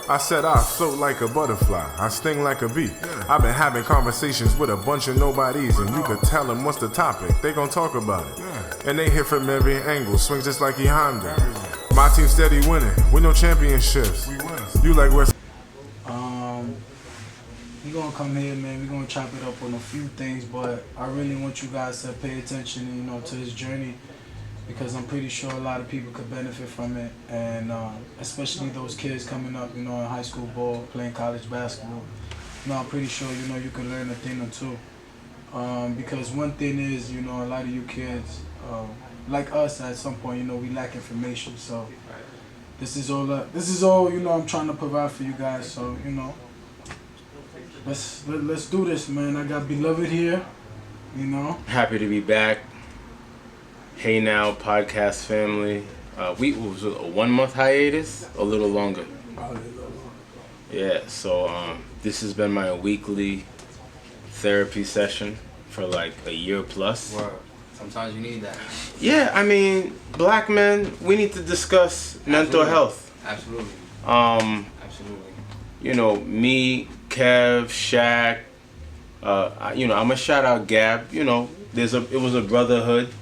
I said I float like a butterfly, I sting like a bee. I've been having conversations with a bunch of nobodies, and you could tell them what's the topic, they gon' talk about it. And they hit from every angle, swing just like E Honda. My team steady winning, with no championships. You like West? We're gonna come here, man. We're gonna chop it up on a few things, but I really want you guys to pay attention, to his journey, because I'm pretty sure a lot of people could benefit from it, and especially those kids coming up, in high school ball, playing college basketball. I'm pretty sure, you can learn a thing or two. Because one thing is, a lot of you kids, like us at some point, we lack information. So this is all, I'm trying to provide for you guys. So, let's do this, man. I got Beloved here, Happy to be back. Hey Now podcast family. Was it a 1 month hiatus? A little longer. Yeah, so this has been my weekly therapy session for like a year plus. Word. Sometimes you need that. Yeah, I mean, black men, we need to discuss mental health. Absolutely. Absolutely. Me, Kev, Shaq, I'm gonna shout out Gab. It was a brotherhood,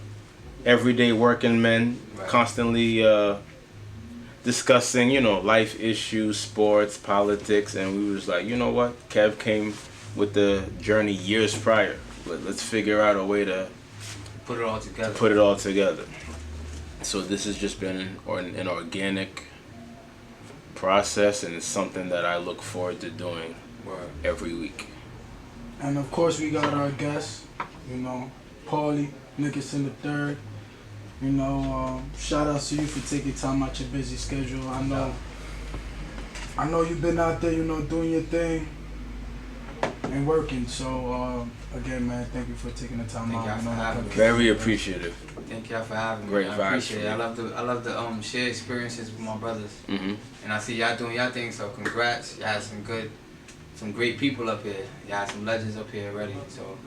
everyday working men, right. Constantly discussing, life issues, sports, politics, and we was like, you know what? Kev came with the journey years prior. Let's figure out a way to put it all together. So this has just been an organic process, and it's something that I look forward to doing every week. And of course we got our guests, Paulie, Nickerson III. Shout out to you for taking time out your busy schedule. I know you've been out there, doing your thing and working. So again, man, thank you for taking the time out. Very appreciative. Thank y'all for having me. Great I vibes. Appreciate it. I love to share experiences with my brothers. Mm-hmm. And I see y'all doing y'all thing. So congrats. Y'all had some great people up here. Y'all had some legends up here already. So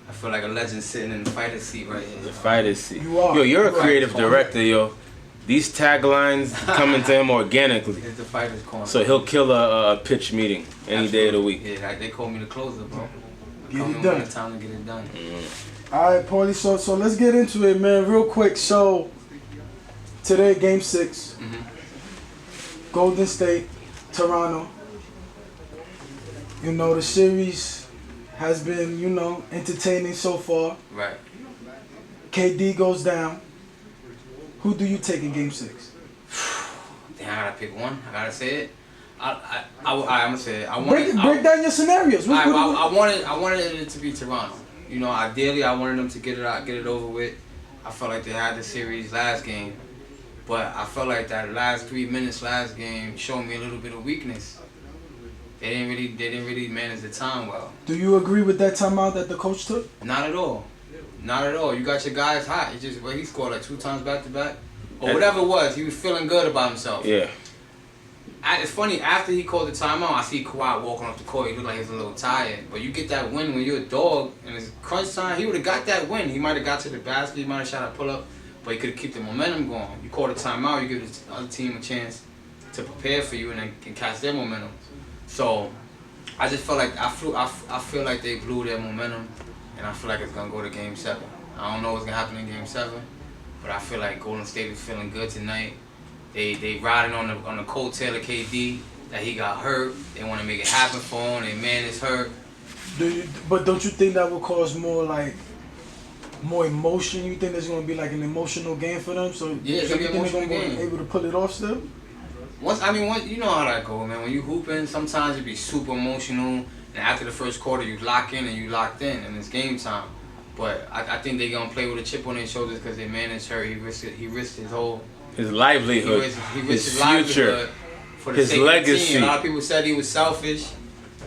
I feel like a legend sitting in the fighter's seat right here. The fighter's seat. You are. Yo, you're a creative director, yo. These taglines coming to him organically. It's the fighter's corner. So he'll kill a pitch meeting any day of the week. Yeah, they call me the closer, bro. Get it done. Time to get it done. Mm-hmm. All right, Paulie. So let's get into it, man, real quick. So today, Game 6, Golden State, Toronto. The series has been, entertaining so far. Right. KD goes down. Who do you take in Game 6? Damn, I gotta pick one. I gotta say it. I'm gonna say it. Break down your scenarios. I wanted it to be Toronto. Ideally, I wanted them to get it over with. I felt like they had the series last game, but I felt like that last 3 minutes last game showed me a little bit of weakness. They didn't really manage the time well. Do you agree with that timeout that the coach took? Not at all. Not at all. You got your guys hot. He scored like 2 times back to back, or whatever it was. He was feeling good about himself. Yeah. It's funny, after he called the timeout, I see Kawhi walking off the court. He looked like he was a little tired. But you get that win when you're a dog, and it's crunch time. He would have got that win. He might have got to the basket. He might have shot a pull-up, but he could have kept the momentum going. You call the timeout, you give the other team a chance to prepare for you and then can catch their momentum. So I just felt like I feel like they blew their momentum, and I feel like it's gonna go to Game 7. I don't know what's gonna happen in Game 7, but I feel like Golden State is feeling good tonight. They riding on the coattail of KD that he got hurt. They want to make it happen for him. Their man is hurt. But don't you think that will cause more emotion? You think there's gonna be like an emotional game for them? So yeah, it's gonna be an emotional game. Able to pull it off still? Once you know how that go, man. When you hooping, sometimes you be super emotional, and after the first quarter you lock in and you locked in, and it's game time. But I think they're gonna play with a chip on their shoulders because their man is hurt. He risked his livelihood, he risked his future, livelihood for the his sake legacy. Of the team. A lot of people said he was selfish,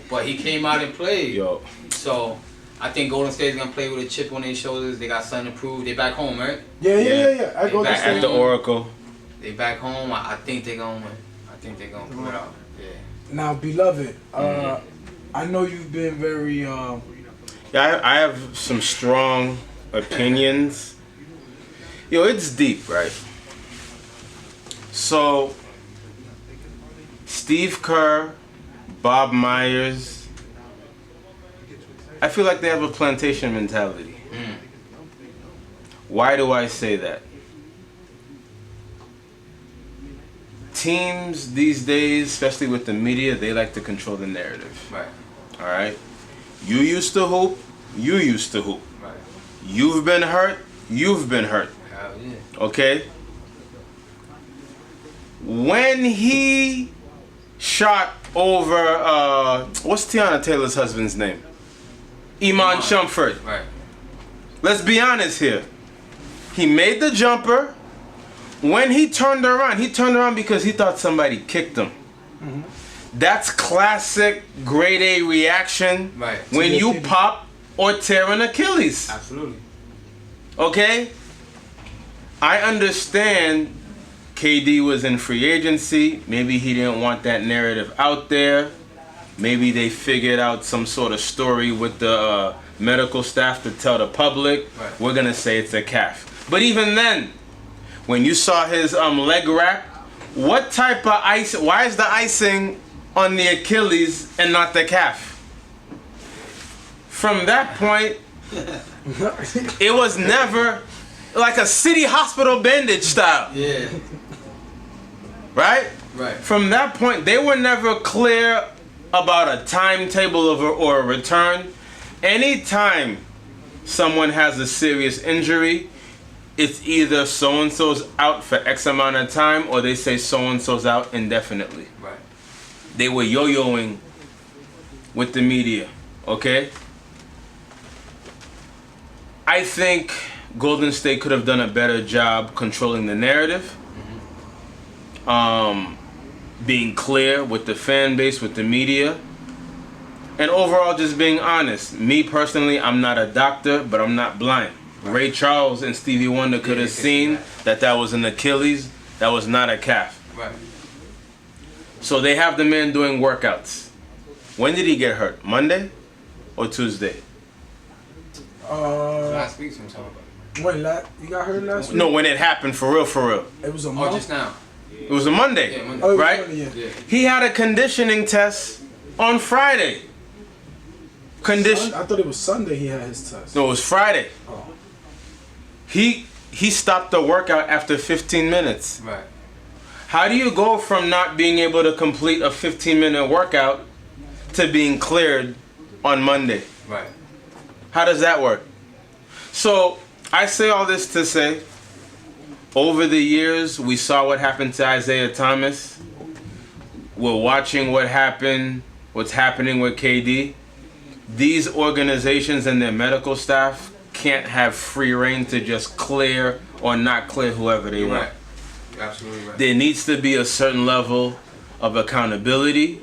but he came out and played. Yo. So I think Golden State's gonna play with a chip on their shoulders. They got something to prove. They back home, right? Yeah. I go back at the Oracle. They back home. I think they're gonna win. I think they're gonna pull it out. Yeah. Now, Beloved, I know you've been very. Yeah, I have some strong opinions. Yo, it's deep, right? So Steve Kerr, Bob Myers, I feel like they have a plantation mentality. Why do I say that? Teams these days, especially with the media, they like to control the narrative. Right. All right? You used to hoop, you used to hoop. Right. You've been hurt, you've been hurt. Hell yeah. Okay? When he shot over, what's Tiana Taylor's husband's name? Iman Shumpert. Right. Let's be honest here. He made the jumper. When he turned around because he thought somebody kicked him. Mm-hmm. That's classic grade A reaction Right. when To you your pop or tear an Achilles. Absolutely. Okay? I understand KD was in free agency. Maybe he didn't want that narrative out there. Maybe they figured out some sort of story with the medical staff to tell the public. Right. We're going to say it's a calf. But even then, when you saw his leg wrap, what type of ice? Why is the icing on the Achilles and not the calf? From that point, it was never like a city hospital bandage style, Yeah. right? Right. From that point, they were never clear about a timetable or a return. Anytime someone has a serious injury, it's either so-and-so's out for X amount of time or they say so-and-so's out indefinitely. Right. They were yo-yoing with the media, okay? I think Golden State could have done a better job controlling the narrative. Being clear with the fan base, with the media. And overall just being honest. Me personally, I'm not a doctor, but I'm not blind. Ray Charles and Stevie Wonder could have seen that was an Achilles, that was not a calf. Right. So they have the man doing workouts. When did he get hurt? Monday or Tuesday? Last week sometime. When you got hurt last week? No, when it happened, for real, for real. It was a Oh, month. just now. It was a Monday, Yeah, Monday. Oh, it was right? Monday, yeah. Yeah. He had a conditioning test on Friday. I thought it was Sunday he had his test. No, it was Friday. Oh. He stopped the workout after 15 minutes. Right. How do you go from not being able to complete a 15-minute workout to being cleared on Monday? Right. How does that work? So I say all this to say, over the years, we saw what happened to Isaiah Thomas. We're watching what's happening with KD. These organizations and their medical staff can't have free reign to just clear or not clear whoever they want. Right. You're absolutely right. There needs to be a certain level of accountability.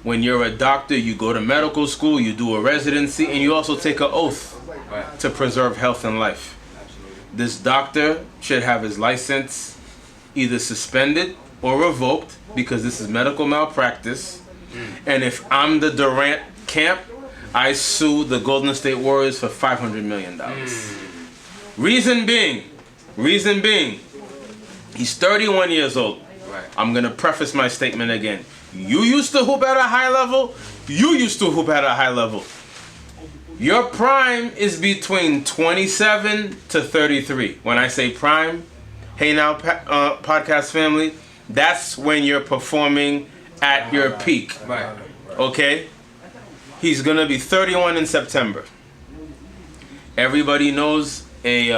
When you're a doctor, you go to medical school, you do a residency, and you also take an oath Right. to preserve health and life. Absolutely. This doctor should have his license either suspended or revoked because this is medical malpractice. And if I'm the Durant camp, I sue the Golden State Warriors for $500 million. Reason being, he's 31 years old. Right. I'm going to preface my statement again. You used to hoop at a high level. You used to hoop at a high level. Your prime is between 27 to 33. When I say prime, hey now, podcast family, that's when you're performing at your peak. Right. Okay? He's going to be 31 in September. Everybody knows a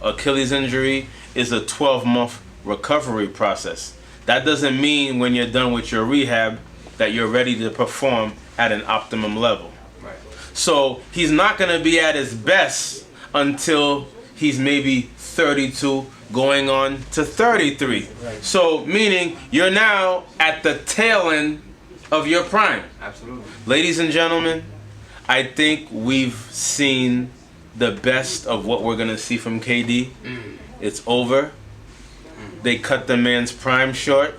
Achilles injury is a 12-month recovery process. That doesn't mean when you're done with your rehab that you're ready to perform at an optimum level. Right. So he's not going to be at his best until he's maybe 32 going on to 33. Right. So meaning you're now at the tail end of your prime. Absolutely. Ladies and gentlemen, I think we've seen the best of what we're going to see from KD. It's over. They cut the man's prime short.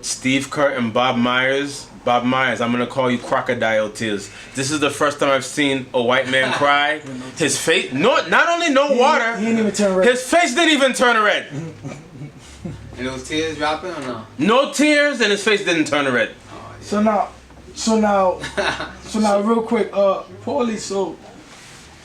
Steve Kerr and Bob Myers, I'm going to call you Crocodile Tears. This is the first time I've seen a white man cry. His face, not only no water, He didn't even turn red. his face didn't even turn red. And those tears dropping or no? No tears, and his face didn't turn red. So now, real quick, Paulie, so.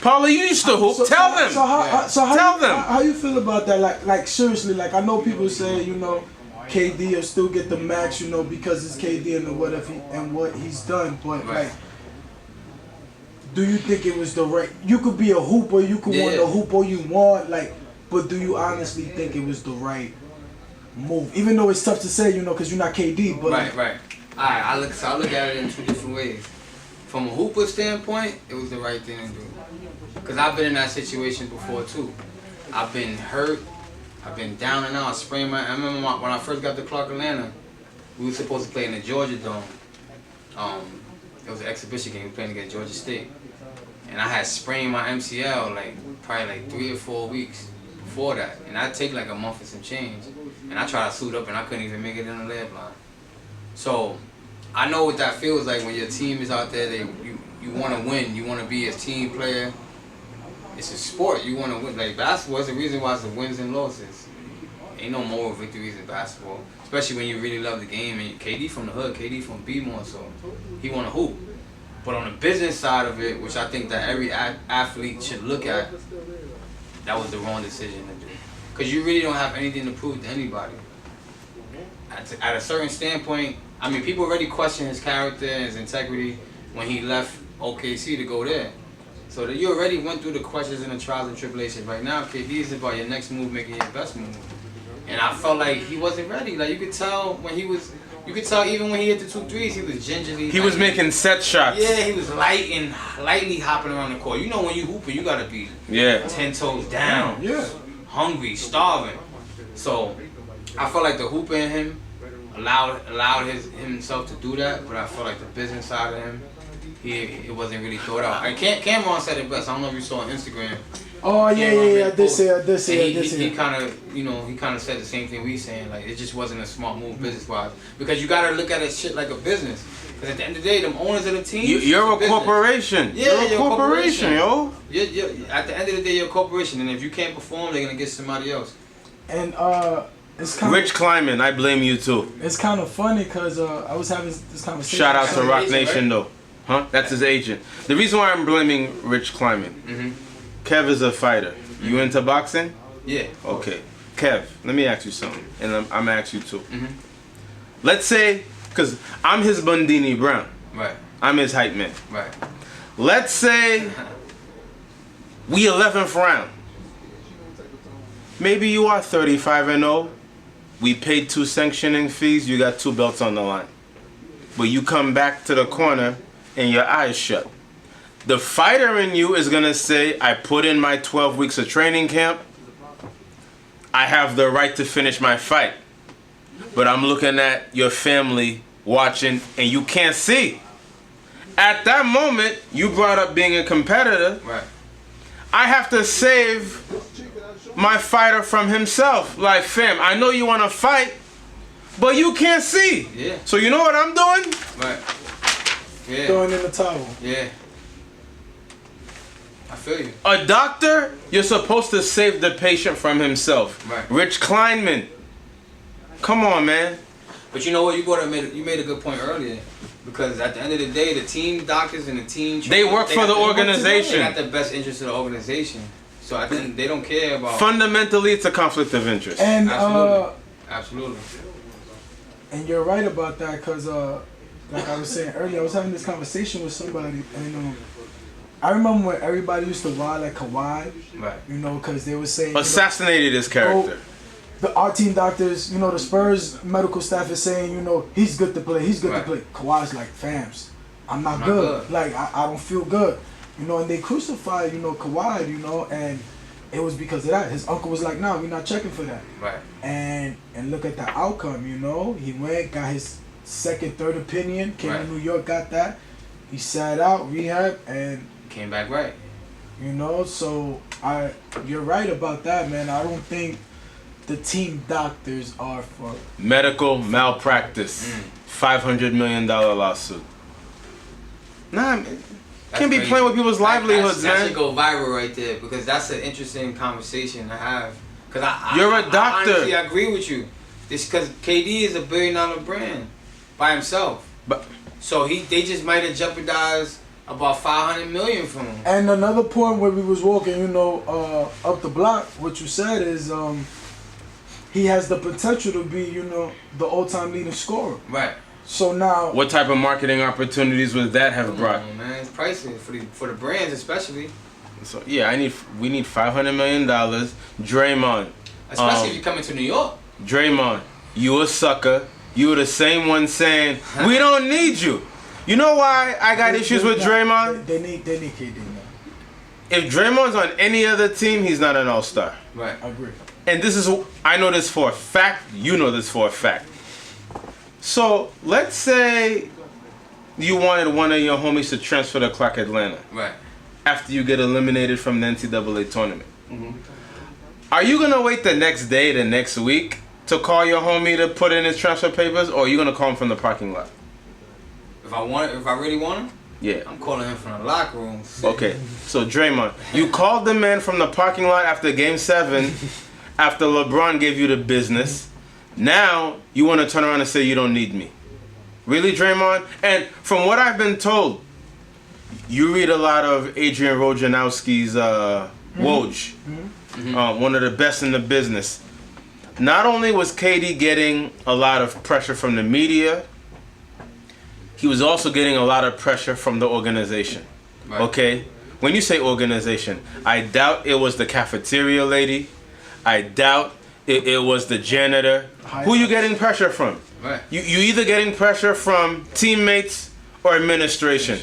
Paulie, you used to hoop. Tell them. Tell them. How you feel about that? Like seriously, like I know people say, you know, KD will still get the max, you know, because it's KD and what he's done. But like, do you think it was the right? You could be a hooper, you could want the hooper you want, like, but do you honestly think it was the right move? Even though it's tough to say, you know, because you're not KD, but right. Alright, I look at it in two different ways. From a hooper standpoint, it was the right thing to do. Because I've been in that situation before too. I've been hurt. I've been down and out. I sprained my. I remember when I first got to Clark, Atlanta. We were supposed to play in the Georgia Dome. It was an exhibition game. We were playing against Georgia State, and I had sprained my MCL probably 3 or 4 weeks before that, and I'd take like a month and some change. And I tried to suit up, and I couldn't even make it in the lead line. So I know what that feels like when your team is out there. You want to win. You want to be a team player. It's a sport. You want to win. Like basketball is the reason why it's the wins and losses. Ain't no moral victories in basketball, especially when you really love the game. And KD from the hood, KD from B-more, so he want to hoop. But on the business side of it, which I think that every athlete should look at, that was the wrong decision to do. Because you really don't have anything to prove to anybody. At a certain standpoint, I mean, people already question his character and his integrity when he left OKC to go there. So that you already went through the questions and the trials and tribulations. Right now, KD is about your next move, making your best move. And I felt like he wasn't ready. Like you could tell when he was, you could tell even when he hit the 2 threes, he was gingerly. He was making set shots. Yeah, he was lightly hopping around the court. You know when you hooping, you gotta be 10 toes down, hungry, starving. So I felt like the hooper in him allowed himself to do that, but I felt like the business side of him, it wasn't really thought out. And Cameron said it best. I don't know if you saw on Instagram. Oh yeah, I did say. He kind of said the same thing we saying. Like it just wasn't a smart move business wise, because you gotta look at it shit like a business. Because at the end of the day, them owners of the team. You're a corporation. Yeah, you're a corporation, yo. At the end of the day, you're a corporation, and if you can't perform, they're gonna get somebody else. And it's kind Rich Kleiman, I blame you too. It's kind of funny because I was having this conversation. Shout out to Rock agent, Nation right? though. Huh? That's his agent. The reason why I'm blaming Rich Kleiman, Kev is a fighter. You into boxing? Yeah. Okay. Kev, let me ask you something. And I'm going to ask you too. Let's say, because I'm his Bundini Brown. Right. I'm his hype man. Right. Let's say we 11th round. Maybe you are 35-0. We paid 2 sanctioning fees. You got 2 belts on the line. But you come back to the corner and your eyes shut. The fighter in you is going to say, I put in my 12 weeks of training camp. I have the right to finish my fight. But I'm looking at your family watching and you can't see. At that moment, you brought up being a competitor. Right. I have to save my fighter from himself. Like, fam, I know you want to fight, but you can't see. Yeah. So you know what I'm doing? Right. Yeah. Throwing in the towel. Yeah. I feel you. A doctor, you're supposed to save the patient from himself. Right. Rich Kleiman. Come on, man. But you know what? You made a good point earlier. Because at the end of the day, the team doctors and the team trainers, They work for the organization. They got the best interest of the organization. So at the end, they don't care about. Fundamentally, it's a conflict of interest. And Absolutely. And you're right about that because, like I was saying earlier, I was having this conversation with somebody, and I remember when everybody used to ride like Kawhi, Right. you know, because they were saying Assassinated his character. our team doctors, you know, the Spurs medical staff is saying, you know, he's good to play, he's good Right. to play. Kawhi's like, fams, I'm not good. Like, I don't feel good. You know, and they crucified, you know, Kawhi, you know, and it was because of that. His uncle was like, nah, we're not checking for that. Right. And look at the outcome, you know. He went, got his second, third opinion, came to New York, got that. He sat out, rehab, and Came back right. you know, so you're right about that, man. I don't think the team doctors are for Medical malpractice. $500 million lawsuit. Nah, man. Can't be crazy. playing with people's livelihoods, that man. should go viral right there because that's an interesting conversation to have. Because You're a doctor. I honestly agree with you. It's because KD is a $1 billion brand by himself. But So they just might have jeopardized about 500 million from him. And another point where we was walking, you know, up the block, what you said is he has the potential to be, you know, the all-time leading scorer. Right. So now, what type of marketing opportunities would that have brought? Come on, man, it's pricey for the brands especially. So yeah, we need $500 million. Draymond, Especially if you come into New York. Draymond, you a sucker. You were the same one saying we don't need you. You know why I got issues with Draymond? They need KD now. If Draymond's on any other team, he's not an all-star. Right. I agree. And this is, I know this for a fact. You know this for a fact. So let's say you wanted one of your homies to transfer to Clark Atlanta. Right. After you get eliminated from the NCAA tournament. Mm-hmm. Are you gonna wait the next day, the next week, to call your homie to put in his transfer papers, or are you gonna call him from the parking lot? If I really want him, Yeah. I'm calling him from the locker room. Okay. So Draymond, you called the man from the parking lot after Game 7, after LeBron gave you the business. Now you want to turn around and say you don't need me. Really, Draymond? And from what I've been told, you read a lot of Adrian Wojnarowski's Woj, one of the best in the business. Not only was KD getting a lot of pressure from the media, he was also getting a lot of pressure from the organization. Right. Okay? When you say organization, I doubt it was the cafeteria lady. I doubt it was the janitor. Who you getting pressure from? Right. You either getting pressure from teammates or administration.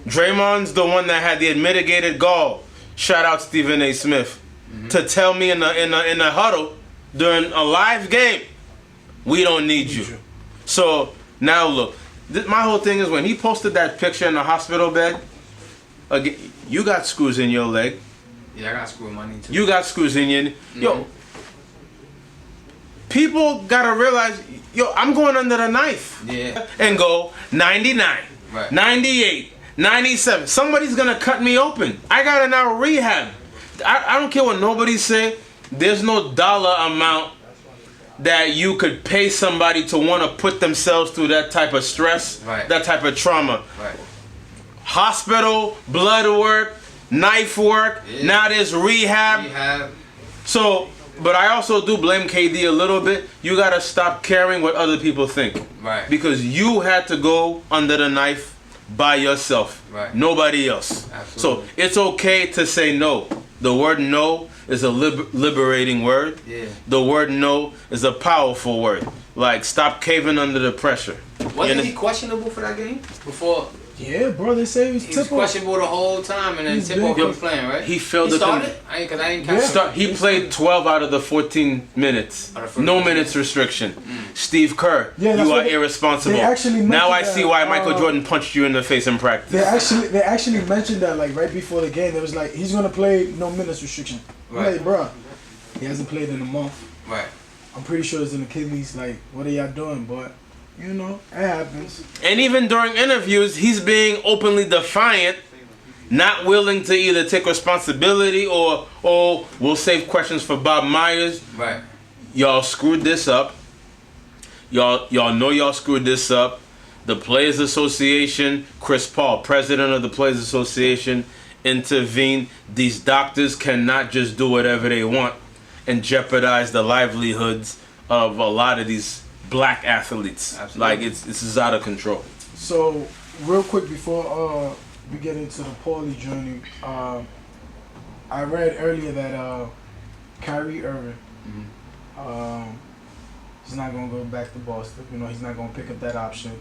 Draymond's the one that had the mitigated gall. Shout out Stephen A. Smith to tell me in the huddle during a live game, we don't need you. So now look, my whole thing is when he posted that picture in the hospital bed. Again, you got screws in your leg. Yeah, I got screw in my knee too. You got screws in your yo. People gotta realize, yo, I'm going under the knife. Yeah. And go 99, Right. 98, 97. Somebody's gonna cut me open. I gotta now rehab. I don't care what nobody say. There's no dollar amount that you could pay somebody to want to put themselves through that type of stress, Right. that type of trauma. Right. Hospital, blood work, knife work. Yeah. Now there's rehab. Rehab. So, but I also do blame KD a little bit. You gotta stop caring what other people think. Right. Because you had to go under the knife by yourself. Right. Nobody else. Absolutely. So it's okay to say no. The word no is a liberating word. Yeah. The word no is a powerful word. Like, stop caving under the pressure. Wasn't he questionable for that game? Before Yeah, bro, they say he was questionable the whole time, and then He's Tip-Off big. was playing, right? He failed He the started? Because I didn't catch it. He played 12 out of the 14 minutes. Out of 14 No minutes. minutes restriction. Steve Kerr, Yeah, that's you what are irresponsible. they actually Now I mentioned see that, why Michael Jordan punched you in the face in practice. They actually mentioned that like right before the game. They was like, he's gonna play no minutes restriction. I'm Right. like, bro, he hasn't played in a month. Right. I'm pretty sure it's in the kidneys. Like, what are y'all doing? But you know, it happens. And even during interviews, he's being openly defiant, not willing to either take responsibility or we'll save questions for Bob Myers. Right. Y'all screwed this up. Y'all know y'all screwed this up. The Players Association, Chris Paul, president of the Players Association, intervened. These doctors cannot just do whatever they want and jeopardize the livelihoods of a lot of these black athletes. Absolutely. Like this is out of control. So, real quick before we get into the Paulie journey, I read earlier that Kyrie Irving, he's not gonna go back to Boston. You know, he's not gonna pick up that option,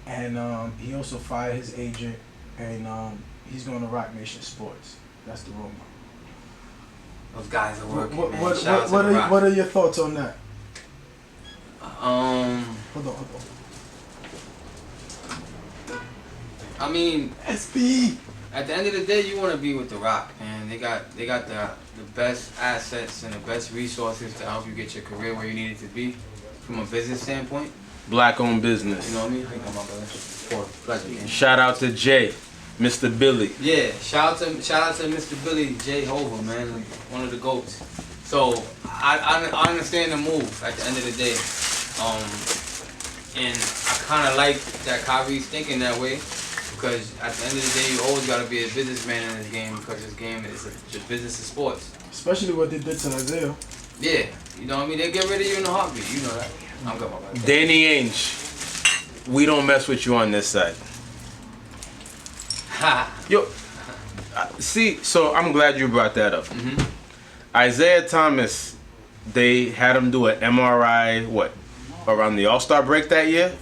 and he also fired his agent, and he's going to Rock Nation Sports. That's the rumor. Those guys are working, man. What Shout out to The Rock. are your thoughts on that? Hold on. I mean, SB. at the end of the day, you want to be with The Rock, man. They got the best assets and the best resources to help you get your career where you need it to be, from a business standpoint. Black-owned business. You know what I mean? Thank you, my brother. For pleasure, man. Shout out to Jay, Mr. Billy. Yeah, shout out to Mr. Billy J. Hoover, man, one of the GOATs. So I understand the move at the end of the day. And I kind of like that Kyrie's thinking that way, because at the end of the day, you always got to be a businessman in this game, because this game is the business of sports. Especially what they did to Isaiah. Yeah, you know what I mean? They get rid of you in a heartbeat. You know that. I'm good, my bad. Danny Ainge, we don't mess with you on this side. Yo, see, so I'm glad you brought that up. Isaiah Thomas, they had him do an MRI, around the All-Star break that year?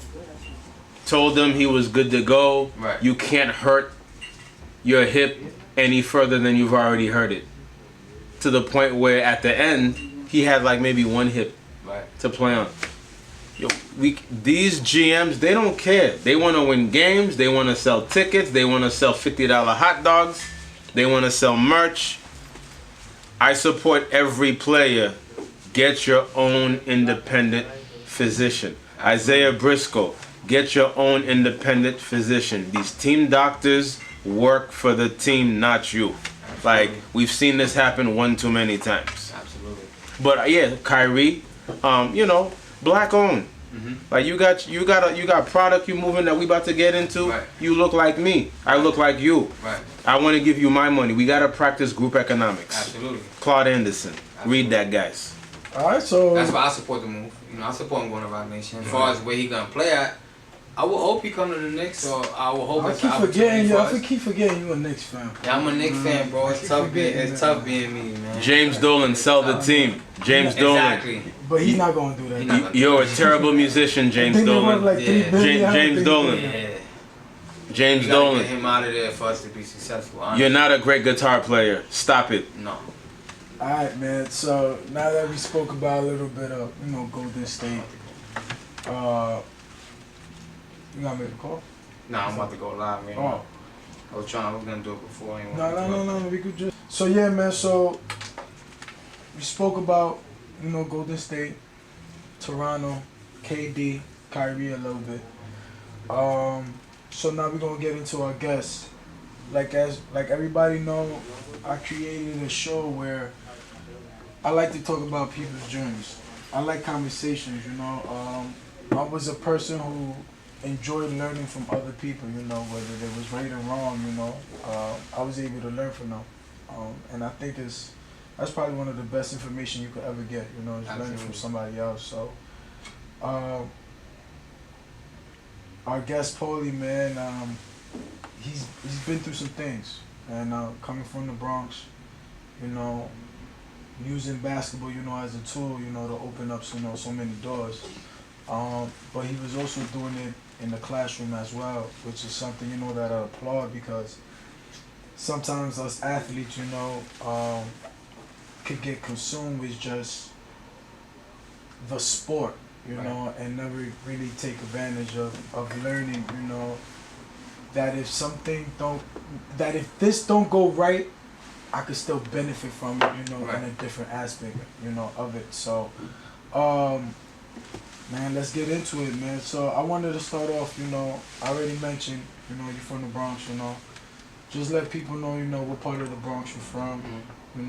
Told him he was good to go. Right. You can't hurt your hip any further than you've already hurt it. To the point where at the end, he had like maybe one hip to play on. Yo, these GMs, they don't care. They want to win games. They want to sell tickets. They want to sell $50 hot dogs. They want to sell merch. I support every player. Get your own independent physician. Isaiah Briscoe, get your own independent physician. These team doctors work for the team, not you. Like, we've seen this happen one too many times. Absolutely. But yeah, Kyrie, black owned. Like you got product you moving that we about to get into. Right. You look like me. I look like you. Right. I want to give you my money. We gotta practice group economics. Absolutely. Claude Anderson. Absolutely. Read that, guys. All right, so That's why I support the move. You know, I support him going to Rock Nation. As far as where he gonna play at, I will hope he come to the Knicks, or I will hope I it's keep an forgetting opportunity you. for I us. keep forgetting you a Knicks fan. Yeah, I'm a Knicks fan, bro. I It's keep tough being forgetting me, man. James Dolan, sell the team. James Dolan. Exactly. But he's not gonna do that. He not gonna- You're a terrible musician, James They won Dolan. like $3 Yeah. billion. I don't James think Dolan. he did that. Yeah. James You gotta Dolan. get him out of there for us to be successful. Honestly. You're not a great guitar player. Stop it. No. All right, man. So now that we spoke about a little bit of Golden State, you gotta make a call. Nah, I'm about to go live, man. Oh. I was gonna do it before. I ain't No, wanna do it. we could just. So yeah, man. So we spoke about Golden State, Toronto, KD, Kyrie a little bit. So now we're gonna get into our guests. Like everybody know, I created a show where I like to talk about people's journeys. I like conversations. I was a person who enjoyed learning from other people, whether they was right or wrong, I was able to learn from them. And I think that's probably one of the best information you could ever get, is learning from Absolutely. somebody else. So, our guest Paulie, man, he's been through some things, and coming from the Bronx, using basketball, as a tool, to open up, so many doors. But he was also doing it in the classroom as well, which is something, that I applaud, because sometimes us athletes, could get consumed with just the sport, and never really take advantage of learning, that if this don't go right, I could still benefit from it, in a different aspect, of it. So, man, let's get into it, man. So I wanted to start off, I already mentioned, you're from the Bronx, just let people know, what part of the Bronx you're from,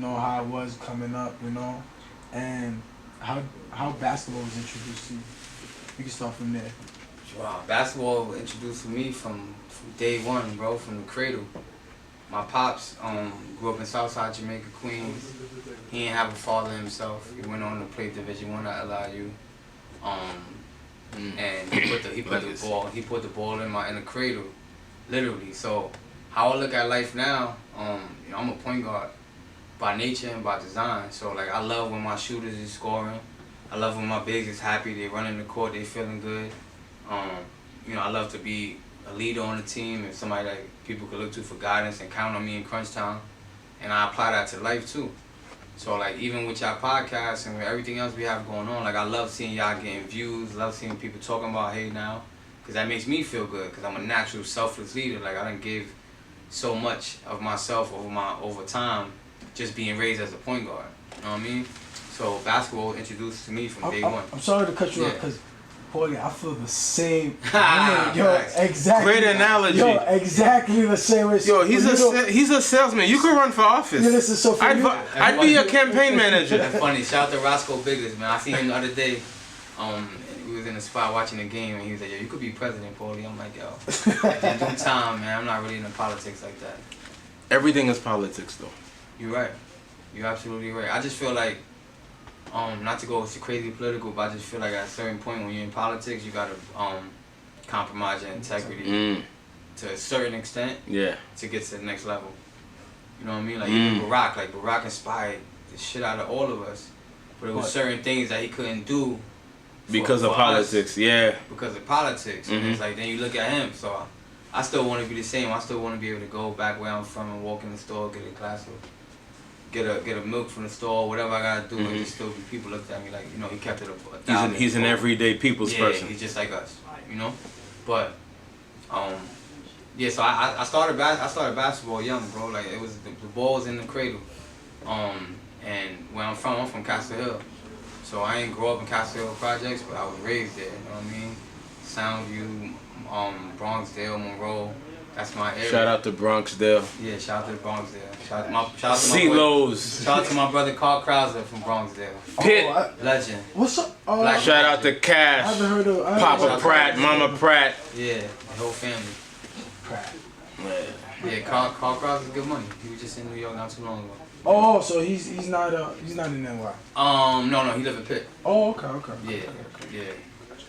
how it was coming up, and how basketball was introduced to you. We can start from there. Wow, basketball was introduced to me from day one, bro, from the cradle. My pops grew up in Southside Jamaica, Queens. He didn't have a father himself. He went on to play Division I at LIU. And he put the ball in the cradle, literally. So how I look at life now, I'm a point guard by nature and by design. So like I love when my shooters is scoring. I love when my bigs is happy. They running the court. They feeling good. I love to be a leader on the team and somebody that people could look to for guidance and count on me in crunch time. And I apply that to life too. So like even with y'all podcasts and with everything else we have going on, like I love seeing y'all getting views, love seeing people talking about Hey Now, because that makes me feel good, because I'm a natural selfless leader. Like I done give so much of myself over time, just being raised as a point guard. You know what I mean? So basketball introduced to me from day one. I'm sorry to cut you off, Yeah. because Paulie, I feel the same. Exactly. Great analogy. Exactly the same way. Yo, he's a salesman. You could run for office. Yeah, listen, so for you, I'd be your campaign manager. That's funny. Shout out to Roscoe Biggers, man. I seen him the other day. We was in the spot watching the game, and he was like, yo, you could be president, Paulie. I'm like, yo, in due time, man, I'm not really into politics like that. Everything is politics, though. You're right. You're absolutely right. I just feel like, not to go crazy political, but I just feel like at a certain point when you're in politics, you gotta compromise your integrity to a certain extent to get to the next level. You know what I mean? Like even Barack inspired the shit out of all of us, but it was certain things that he couldn't do because of politics. Because of politics, and it's like then you look at him. So I still want to be the same. I still want to be able to go back where I'm from and walk in the store, get a glass of, get a milk from the store, whatever I gotta do, and just still be people looked at me like, you know, he kept it a He's an everyday people's person. He's just like us, you know. But so I started basketball young, bro. Like it was the ball was in the cradle. And where I'm from Castle Hill. So I ain't grow up in Castle Hill projects, but I was raised there. You know what I mean? Soundview, Bronxdale, Monroe. That's my area. Shout out to Bronxdale. Yeah, shout out to Bronxdale. Shout out to CeeLo's. Shout out to my brother Carl Krauser from Bronxdale. Pitt. Legend. What's up? Shout out to Cash. I haven't heard of Papa Pratt, Mama Pratt. Yeah, the whole family. Pratt. Yeah, Carl Krauser's good money. He was just in New York not too long ago. Oh, so he's not in NY. No, he live in Pitt. Oh, okay. Yeah.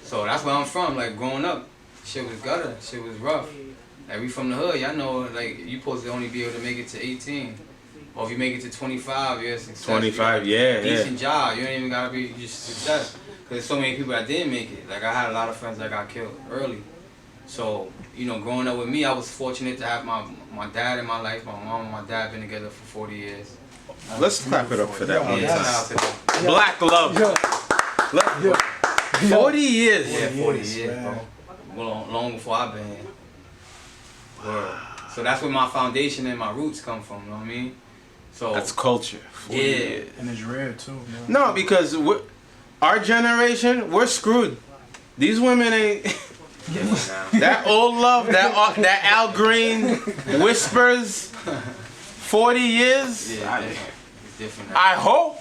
So that's where I'm from. Like growing up, shit was gutter. Shit was rough. Like we from the hood, y'all know. Like you supposed to only be able to make it to 18, or if you make it to 25, you're a success. 25, decent job. You don't even gotta be just success. Cause there's so many people that didn't make it. Like I had a lot of friends that got killed early. So you know, growing up with me, I was fortunate to have my dad in my life. My mom and my dad been together for 40 years. Let's clap it up for that one. Yeah, Black love. 40 years. Yeah, 40 years, bro. Long before I've been here. Word. So that's where my foundation and my roots come from, you know what I mean? So that's culture. Years. And it's rare too, man. No, because our generation, we're screwed. These women ain't that old love, that Al Green whispers 40 years. Yeah, it's different now. I hope.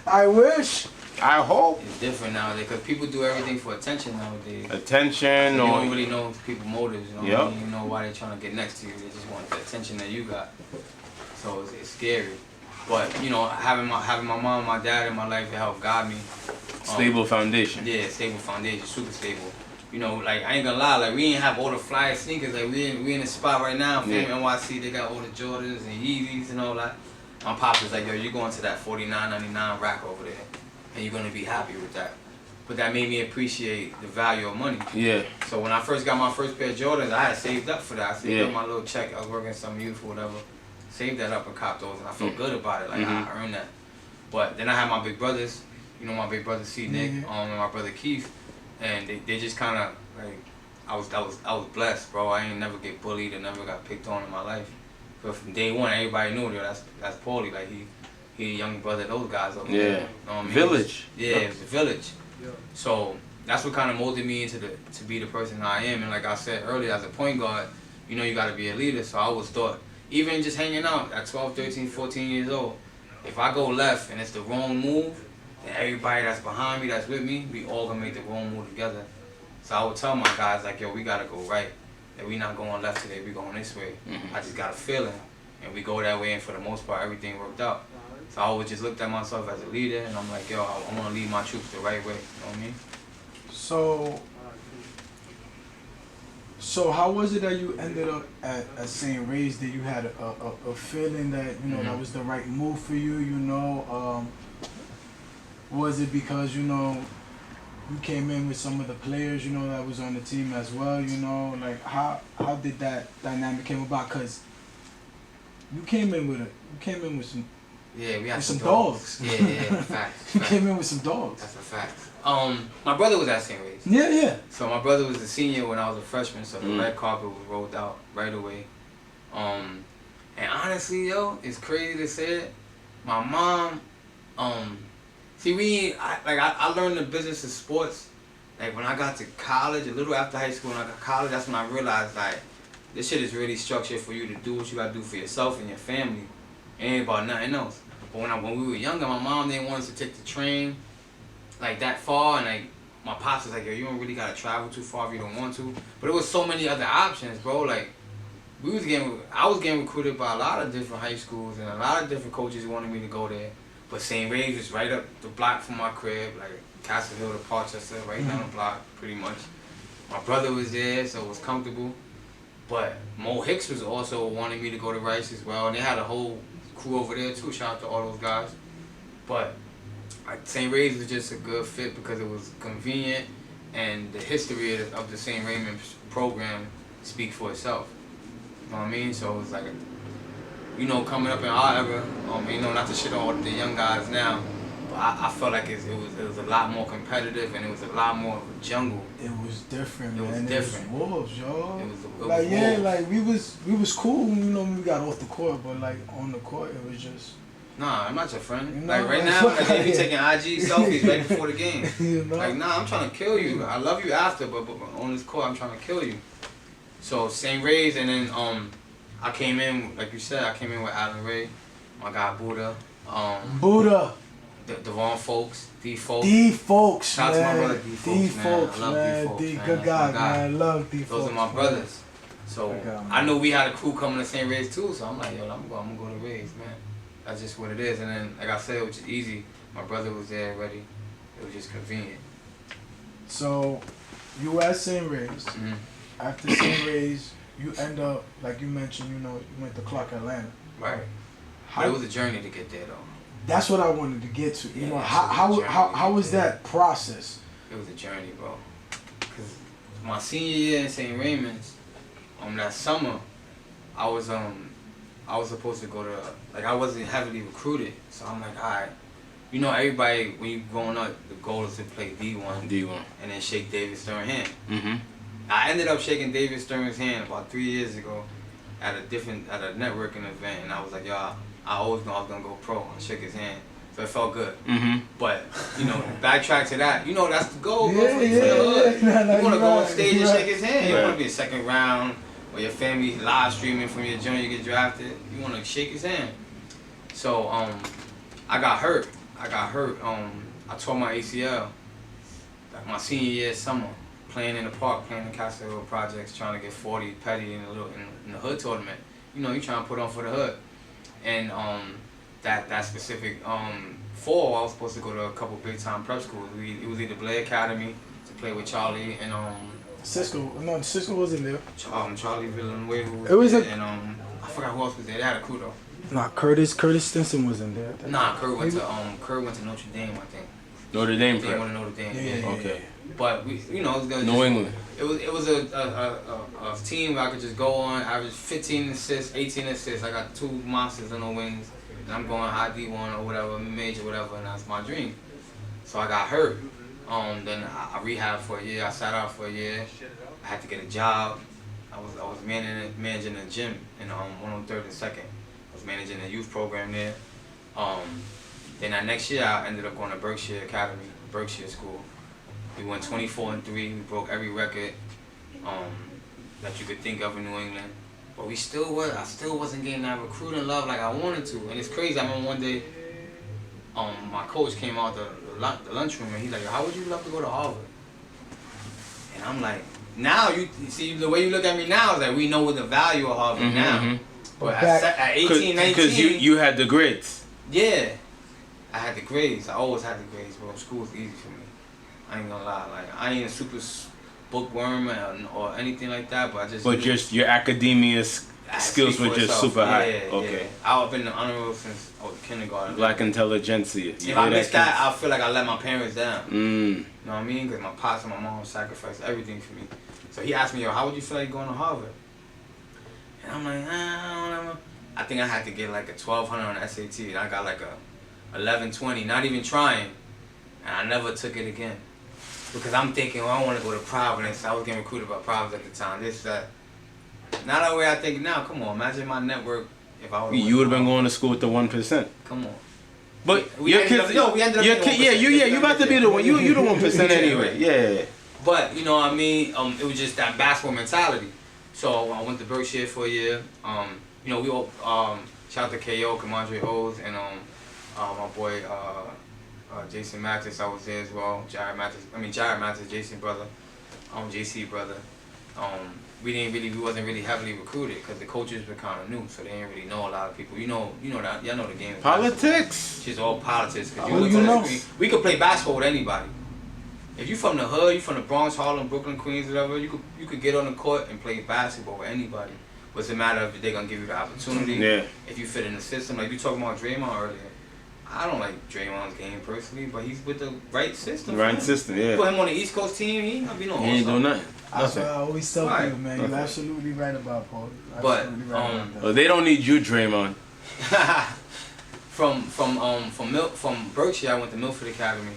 I wish. I hope. It's different nowadays because people do everything for attention nowadays. Attention, you don't really know people's motives. You know what I mean? You know why they're trying to get next to you. They just want the attention that you got. So it's scary. But you know, having my mom, and my dad in my life to help guide me. Stable foundation. Yeah, stable foundation, super stable. You know, like I ain't gonna lie, like we ain't have all the fly sneakers. Like we in the spot right now. From NYC, they got all the Jordans and Yeezys and all that. My pop was like, yo, you're going to that $49.99 rack over there, and you're gonna be happy with that. But that made me appreciate the value of money. Yeah. So when I first got my first pair of Jordans, I had saved up for that. I saved up my little check. I was working some youth or whatever. Saved that up and copped those, and I felt good about it. Like I earned that. But then I had my big brothers. You know, my big brother C. Nick, and my brother Keith, and they just kind of like I was blessed, bro. I ain't never get bullied and never got picked on in my life. But from day one, everybody knew that that's Paulie. Like he a young brother of those guys over there. You know what I mean? Village. It was a village. So that's what kind of molded me into to be the person I am. And like I said earlier, as a point guard, you know you got to be a leader. So I always thought, even just hanging out at 12, 13, 14 years old, if I go left and it's the wrong move, then everybody that's behind me, that's with me, we all gonna make the wrong move together. So I would tell my guys like, yo, we gotta go right. That we not going left today, we going this way. I just got a feeling, and we go that way, and for the most part, everything worked out. So I always just looked at myself as a leader, and I'm like, yo, I wanna lead my troops the right way. You know what I mean? So how was it that you ended up at St. Ray's? That you had a feeling that you know that was the right move for you? You know. Was it because, you know, you came in with some of the players, you know, that was on the team as well, you know? Like, how did that dynamic came about? Because you came in with some... Yeah, we had with some dogs. Yeah, facts. You came in with some dogs. That's a fact. My brother was at St. Ray's. Yeah. So my brother was a senior when I was a freshman, so the red carpet was rolled out right away. And honestly, yo, it's crazy to say it. My mom, see, I learned the business of sports. Like when I got to college, a little after high school, when I got to college, that's when I realized like this shit is really structured for you to do what you gotta do for yourself and your family. It ain't about nothing else. But when we were younger, my mom didn't want us to take the train like that far, and like my pops was like, yo, you don't really gotta travel too far if you don't want to. But there was so many other options, bro. Like, I was getting recruited by a lot of different high schools, and a lot of different coaches wanted me to go there. But St. Ray's was right up the block from my crib, like Castle Hill to Parchester, right down the block, pretty much. My brother was there, so it was comfortable. But Mo Hicks was also wanting me to go to Rice as well, and they had a whole crew over there too. Shout out to all those guys. But St. Ray's was just a good fit because it was convenient, and the history of the St. Raymond program speaks for itself. You know what I mean? So it was like, you know, coming up in our era, you know, not to shit on all the young guys now, but I felt like it was a lot more competitive, and it was a lot more of a jungle. It was different, It was man. different. It was wolves, yo. It Like, was yeah, wolves. like we was cool, you know, when we got off the court, but like on the court, it was just. Nah, I'm not your friend. You know, Like right now, like they be taking IG selfies right before the game. You know? Like, nah, I'm trying to kill you. I love you after, but on this court, I'm trying to kill you. So St. Ray's, and then I came in, like you said, I came in with Alan Ray, my guy Buddha, Buddha. Devon Folks, D Folks. D folks, Shout out to my man. brother D Folks, D man. folks, I love man. D Folks, D, man. good That's guy, my guy. man. Love D folks. Those are my brothers. So Good guy, man. I know we had a crew coming to St. Ray's too, so I'm like, yo, I'm gonna go to Ray's, man. That's just what it is. And then, like I said, it was just easy. My brother was there already. It was just convenient. So, you at St. Ray's. Mm-hmm. After St. Ray's, you end up, like you mentioned, you know, you went to Clark Atlanta. Right. How, But it was a journey to get there, though. that's what I wanted to get to. You Yeah, know, it was a how journey, was yeah. that process? It was a journey, bro. Cause my senior year in St. Raymond's, that summer, I was supposed to go to, like, I wasn't heavily recruited, so I'm like, all right. You know, everybody, when you growing up, the goal is to play D1. D1. And then shake David Stern's hand. Mm-hmm. I ended up shaking David Stern's hand about 3 years ago at a networking event, and I was like, yo, I always know I was gonna go pro. I shook his hand, so it felt good. Mm-hmm. But you know, backtrack to that. You know, that's the goal. Yeah, Bro, yeah. You wanna go on Right, stage and right. shake his hand. You Right. wanna be a second round, or your family live streaming from your joint. You get drafted. You wanna shake his hand. So I got hurt. I tore my ACL. Like my senior year summer, playing in the park, playing in Castle Hill projects, trying to get 40 petty in the hood tournament. You know, you trying to put on for the hood. And that specific fall, I was supposed to go to a couple big time prep schools. It was either Blair Academy to play with Charlie and Cisco wasn't there. Charlie Villanueva. It was there, a- and I forgot who else was there. They had a crew though. Nah, Curtis Stinson wasn't there. Nah, Kurt went to Notre Dame, I think. Notre Dame They prep. went to Notre Dame. Yeah. Okay. But we, you know, it was good. New England. It was a team where I could just go on, average 15 assists, 18 assists. I got 2 monsters on the wings, and I'm going high D1 or whatever, major whatever, and that's my dream. So I got hurt. Then I rehabbed for a year. I sat out for a year. I had to get a job. I was managing a gym in 103rd and 2nd. I was managing a youth program there. Then that next year I ended up going to Berkshire Academy, Berkshire School. We went 24-3. We broke every record that you could think of in New England. But I still wasn't getting that recruiting love like I wanted to. And it's crazy. I remember one day, my coach came out the lunchroom and he's like, how would you love to go to Harvard? And I'm like, now you see the way you look at me now is like we know what the value of Harvard now. But at 18, 19, because you had the grades. yeah, I had the grades. I always had the grades, bro. School was easy for me. I ain't gonna lie. Like I ain't a super bookworm or anything like that, but I just. But just your academia skills were just super high. Okay. I've been in the honor roll since kindergarten. Black intelligentsia. If I missed that, I feel like I let my parents down. Mm. You know what I mean? Because my pops and my mom sacrificed everything for me. So he asked me, yo, how would you feel like going to Harvard? And I'm like, I don't know. I think I had to get like a 1200 on the SAT, and I got like a 1120, not even trying. And I never took it again. Because I'm thinking, well, I want to go to Providence. I was getting recruited by Providence at the time. This, that. Not the way I think now. Come on, imagine my network if I would. You would have been going to school with the 1%. Come on. But We your ended kids, up- we ended up your getting kid, 1%. you about to be the one. You the 1% anyway. Yeah. But you know what I mean? It was just that basketball mentality. So I went to Berkshire for a year. You know, we all shout out to KO, Kamandre O's, and my boy Jason Mathis, I was there as well. Jared Mathis, Jason brother, JC brother. We wasn't really heavily recruited because the coaches were kind of new, so they didn't really know a lot of people. You know that y'all know the game. Politics. It's just all politics. Cause know. We could play basketball with anybody. If you from the hood, you from the Bronx, Harlem, Brooklyn, Queens, whatever, you could get on the court and play basketball with anybody. But it's a matter of if they're gonna give you the opportunity. Yeah. If you fit in the system, like you talking about Draymond earlier. I don't like Draymond's game personally, but he's with the right system. Right system, yeah. Put him on the East Coast team, he ain't gonna be no He ain't doing nothing. That's what I always tell Right. people, man. You're absolutely right about Paul. But, Well, they don't need you, Draymond. from Berkshire, I went to Milford Academy.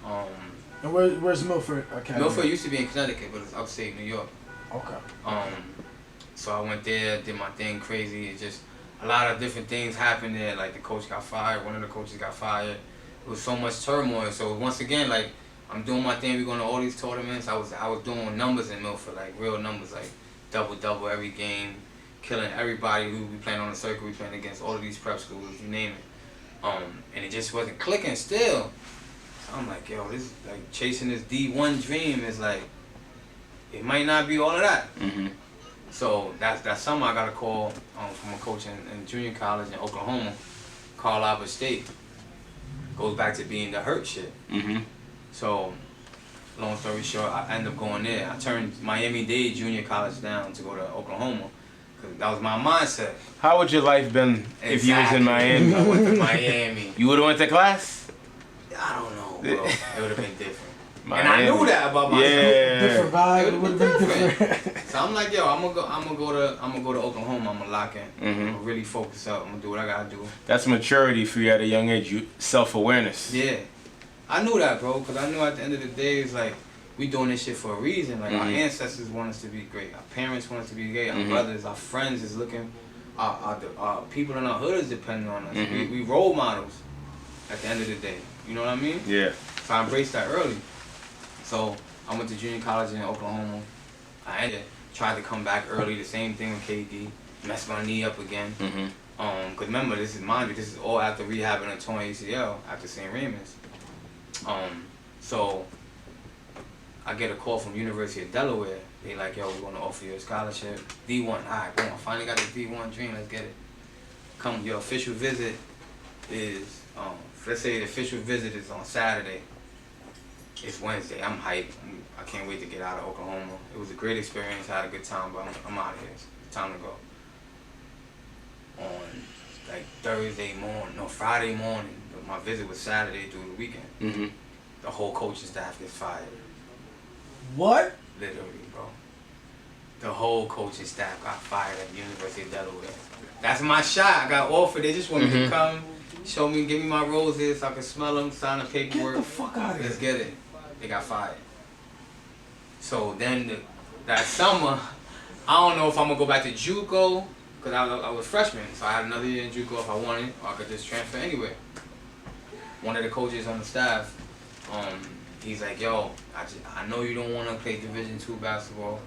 And where's Milford Academy? Milford used to be in Connecticut, but it's upstate New York. Okay. So I went there, did my thing crazy. It just a lot of different things happened there. Like the coach got fired, one of the coaches got fired. It was so much turmoil. So once again, like I'm doing my thing. We going to all these tournaments. I was doing numbers in Milford, like real numbers, like double every game, killing everybody who we playing on the circuit. We playing against all of these prep schools, you name it. And it just wasn't clicking still. So I'm like, yo, this like chasing this D1 dream is like, it might not be all of that. Mm-hmm. So that summer I got a call from a coach in junior college in Oklahoma, Carl Albert State. Goes back to being the hurt shit. Mm-hmm. So, long story short, I ended up going there. I turned Miami-Dade Junior College down to go to Oklahoma, because that was my mindset. How would your life been if you was in Miami? I went to Miami. You would have went to class? I don't know, bro. It would have been different. Miami. And I knew that about myself. Yeah. Different vibe. It would have been different. So I'm like, yo, I'm gonna go to Oklahoma. I'm gonna lock in. Mm-hmm. I'm gonna really focus up. I'm gonna do what I gotta do. That's maturity for you at a young age. Self-awareness. Yeah, I knew that, bro, because I knew at the end of the day, it's like, we doing this shit for a reason. Like, our ancestors want us to be great. Our parents want us to be great. Our brothers, our friends is looking, our people in our hood is depending on us. We role models at the end of the day. You know what I mean? Yeah. So I embraced that early. So I went to junior college in Oklahoma. I tried to come back early, the same thing with KD. Messed my knee up again. Cause remember, this is all after rehabbing a torn ACL after St. Raymond's. So I get a call from University of Delaware. They like, yo, we want to offer you a scholarship. D1, all right, boom, I finally got the D1 dream, let's get it. Come, your official visit is, let's say the official visit is on Saturday. It's Wednesday, I'm hyped. I can't wait to get out of Oklahoma. It was a great experience, I had a good time, but I'm out of here. It's time to go. On like Friday morning, my visit was Saturday through the weekend. The whole coaching staff gets fired. What? Literally, bro. The whole coaching staff got fired at the University of Delaware. That's my shot. I got offered. They just want me to come, show me, give me my roses so I can smell them, sign the paperwork. Get the fuck out of here. Let's get it. They got fired. So then that summer, I don't know if I'm gonna go back to JUCO, because I was freshman, so I had another year in JUCO if I wanted, or I could just transfer anywhere. One of the coaches on the staff, he's like, yo, I know you don't want to play Division II basketball.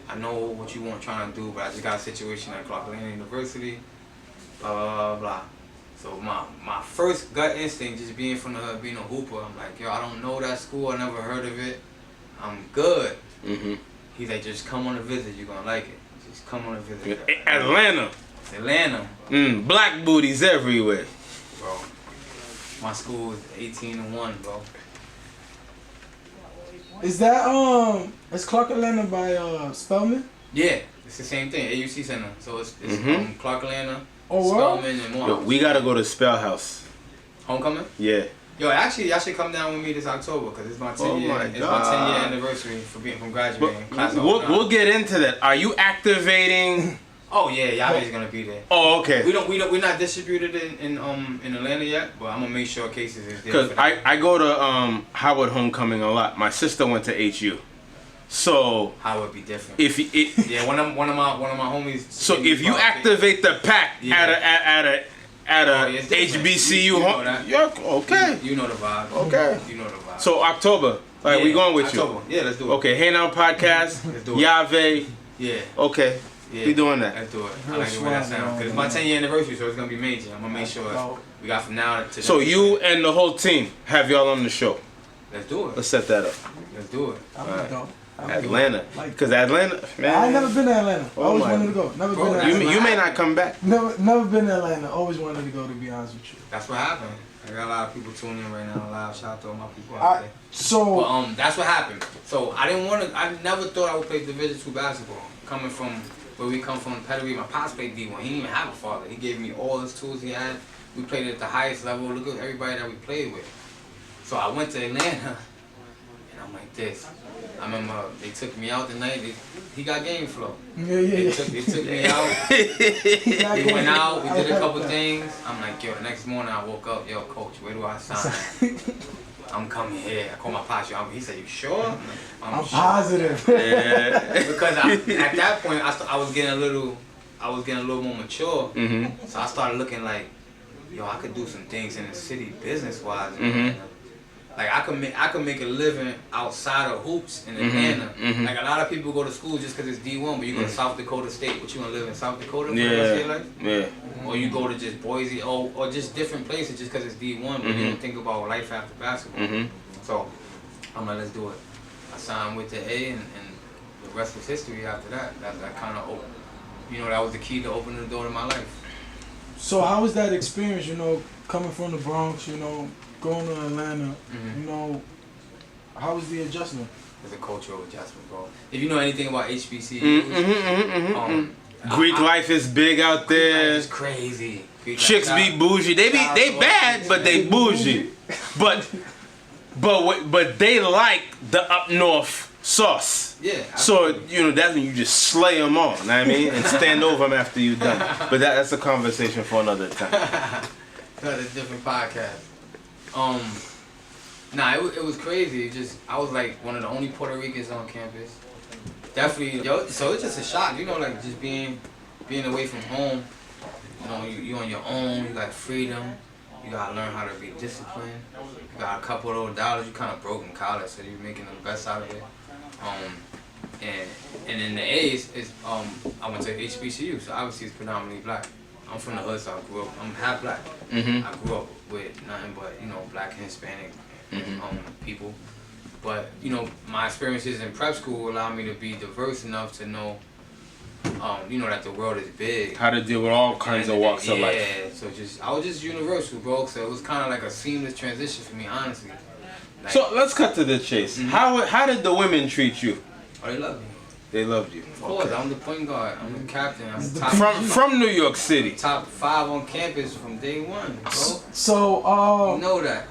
I know what you trying to do, but I just got a situation at Clark Atlanta University, blah, blah, blah, blah. So my first gut instinct, just being from the hood, being a hooper, I'm like, yo, I don't know that school, I never heard of it. I'm good. He's like, just come on a visit, you're going to like it. Just come on a visit. Atlanta. It's Atlanta. Black booties everywhere. Bro, my school is 18-1, bro. Is that is Clark Atlanta by Spelman? Yeah, it's the same thing. AUC Center. So it's Clark Atlanta, Oh, wow. Spelman, and Yo, Morehouse. we gotta go to Spell House. Homecoming? Yeah. Yo, actually, y'all should come down with me this October because it's my 10 year. It's my 10-year anniversary from graduating. Class of We'll get into that. Are you activating? Oh yeah, YAVE is gonna be there. Oh, okay. We're not distributed in Atlanta yet, but I'm gonna make sure cases is there. Because I go to Howard Homecoming a lot. My sister went to HU, so How would be different? if it, Yeah, one of my homies. so if you activate the pack at a it's different. HBCU You know home, that. yeah, okay. You know the vibe. Okay. You know the vibe. So October, all right, we going with October. you. Yeah, let's do it. Okay, Hey Now Podcast, Let's do it. YAVE. Yeah. Okay, Yeah, We doing that. Let's do it. I Real like the way that swag, sounds. Because it's my 10-year anniversary, so it's going to be major. I'm going to make sure we got from now to... So you and the whole team have y'all on the show. Let's do it. Let's set that up. Let's do it. I'm dope. Atlanta. Because Atlanta, man. I ain't never been to Atlanta. Oh Always my. wanted to go. Never Bro, been to that's Atlanta. You may not come back. Never been to Atlanta. Always wanted to go, to be honest with you. That's what happened. I got a lot of people tuning in right now. Live shout out to all my people out there. So But that's what happened. So I didn't want to. I never thought I would play Division II basketball. Coming from where we come from, pedigree. My pops played D1. He didn't even have a father. He gave me all his tools he had. We played at the highest level. Look at everybody that we played with. So I went to Atlanta, and I'm like this. I remember they took me out the night. He got game flow. They took me out. We went out. We did a couple things. I'm like, yo. The next morning I woke up. Yo, coach, where do I sign? I'm coming here. I called my pops. He said, you sure? I'm sure. positive. Yeah. Because at that point I was getting a little more mature. Mm-hmm. So I started looking like, yo, I could do some things in the city business wise. Mm-hmm. Like I could make a living outside of hoops in Atlanta. Mm-hmm. Like a lot of people go to school just because it's D1, but you go to South Dakota State. What, you gonna live in South Dakota for the rest of your life? Yeah. Or you go to just Boise or just different places just because it's D1, but you don't think about life after basketball. Mm-hmm. So I'm like, let's do it. I signed with the A, and the rest was history after that. That kind of opened, that was the key to opening the door to my life. So how was that experience? Coming from the Bronx. Going to Atlanta. How was the adjustment? It's a cultural adjustment, bro. If you know anything about HBCUs, Greek life is big out there. it's crazy. Chicks be bougie. They bad, but they bougie. But they like the up north sauce. Yeah. So that's when you just slay them all. Know what I mean, and stand over them after you done. But that's a conversation for another time. That's a different podcast. It was crazy. I was like one of the only Puerto Ricans on campus. Definitely, so it's just a shock, like just being away from home. You on your own, you got freedom, you gotta learn how to be disciplined. You got a couple of those dollars, you kind of broke in college, so you're making the best out of it. And in the A's, I went to HBCU, so obviously it's predominantly black. I'm from the hood, so I'm half black. Mm-hmm. I grew up with nothing but, black and Hispanic people. But, my experiences in prep school allowed me to be diverse enough to know, that the world is big. How to deal with all kinds of walks of life. Yeah, so I was just universal, bro. So it was kind of like a seamless transition for me, honestly. Like, So let's cut to the chase. Mm-hmm. How did the women treat you? oh, they love me. They loved you. Of course, Okay. I'm the point guard. I'm the captain. I'm the top, From New York City. top 5 on campus from day one, bro. So You know that.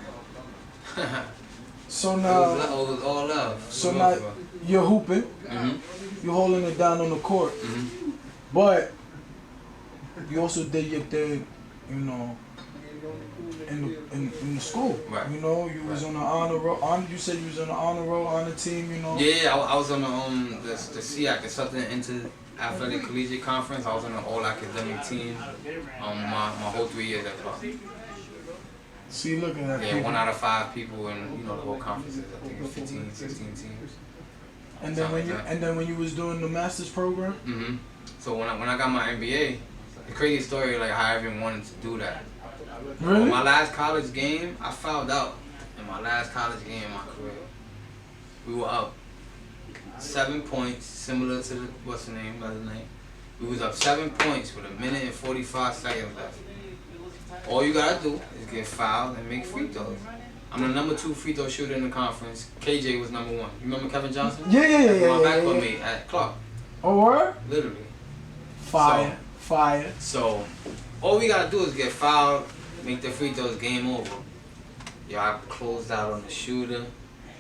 so It now was all love. so now you're hooping. Mm-hmm. You're holding it down on the court. Mm-hmm. But you also did your thing, in the school. Right. You was on the honor roll. You said you was on the honor roll on the team. Yeah, I was on the SEAC, the Southern Inter-Athletic Collegiate Conference. I was on the all academic team. My whole 3 years at Clark. See, look at that. Yeah, people. 1 out of 5 people in the whole conferences. I think it was 15, 16 teams. And then when you was doing the master's program. Mm-hmm. So when I got my MBA, the crazy story like how I even wanted to do that. Really? My last college game, I fouled out in my last college game in my career. We were up 7 points, similar to what's the name, other name. We was up 7 points with 1 minute and 45 seconds left. All you gotta do is get fouled and make free throws. I'm the number 2 free throw shooter in the conference. KJ was number 1. You remember Kevin Johnson? Yeah. My backcourt mate at Clark. Oh, word? Literally. Fire. So, all we gotta do is get fouled, make the free throws, game over. Yo, I closed out on the shooter.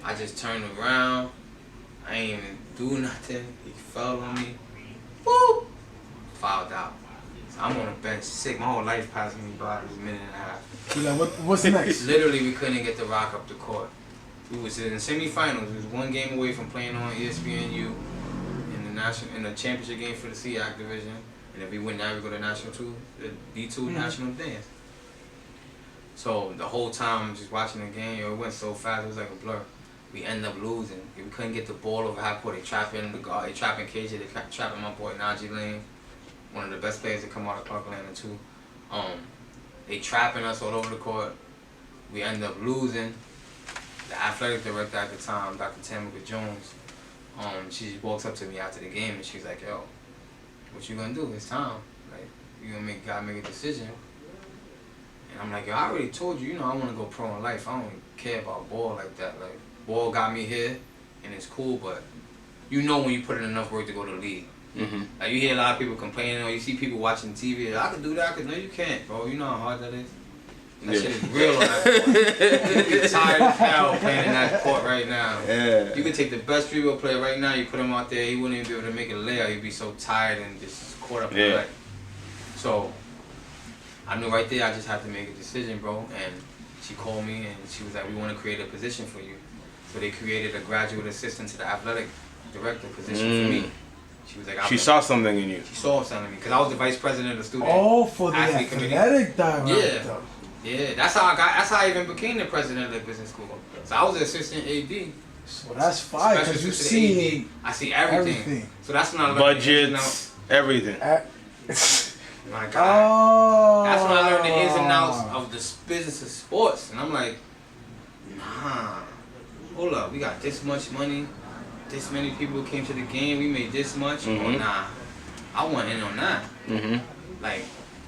I just turned around. I ain't even do nothing. He fell on me. Woo! Fouled out. So I'm on the bench sick. My whole life passed me by. It was a minute and a half. You like, what's next? Literally, we couldn't get the Rock up the court. We was in the semifinals. We was 1 game away from playing on ESPNU in the championship game for the SEAC division. And if we win that, we go to National 2, the D2 National Dance. So the whole time, just watching the game, it went so fast, it was like a blur. We end up losing. We couldn't get the ball over half court. They trapping the guard. They trapping KJ. They trapping my boy Najee Lane, one of the best players to come out of Clark Atlanta too. They trapping us all over the court. We end up losing. The athletic director at the time, Dr. Tamika Jones, she walks up to me after the game and she's like, "Yo, what you gonna do? It's time. Like, you gotta make a decision." And I'm like, "Yo, I already told you. You know, I want to go pro in life. I don't care about ball like that. Like, ball got me here, and it's cool, but you know when you put in enough work to go to the league." Mm-hmm. Like, you hear a lot of people complaining, or you see people watching TV. I could do that. No, you can't, bro. You know how hard that is. That shit is real on that court. You get tired as hell playing in that court right now. Yeah. You could take the best dribble player right now, you put him out there, he wouldn't even be able to make a layup. He'd be so tired and just caught up in it. So I knew right there I just had to make a decision, bro. And she called me and she was like, "We want to create a position for you." So they created a graduate assistant to the athletic director position for me. She was like, she saw something in you. She saw something in me because I was the vice president of the student. Oh, for the athlete athletic director. Yeah, that's how I even became the president of the business school. So I was the assistant AD. So that's fine because you see, I see everything. So that's when I learned budgets, everything. My God. Oh. That's when I learned the ins and outs of this business of sports, and I'm like, nah, hold up, we got this much money, this many people came to the game, we made this much. Oh nah, I want in on that. Like,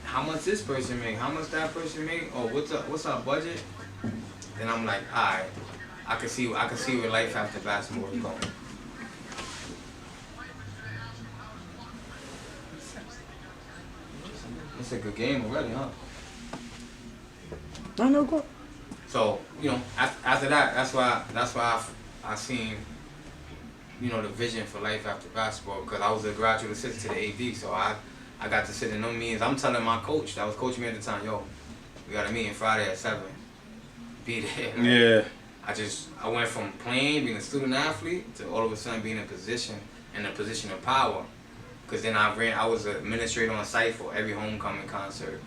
how much this person make? How much that person make? Oh, what's our budget? Then I'm like, alright, I can see where life after basketball is going. It's a good game already, huh? I know, go. So, you know, after that, that's why I seen, you know, the vision for life after basketball, because I was a graduate assistant to the AD, so I got to sit in them meetings. I'm telling my coach that was coaching me at the time, "Yo, we got a meeting Friday at 7. Be there." Yeah. I went from playing, being a student athlete, to all of a sudden being in a position of power. Because then I was an administrator on site for every homecoming concert,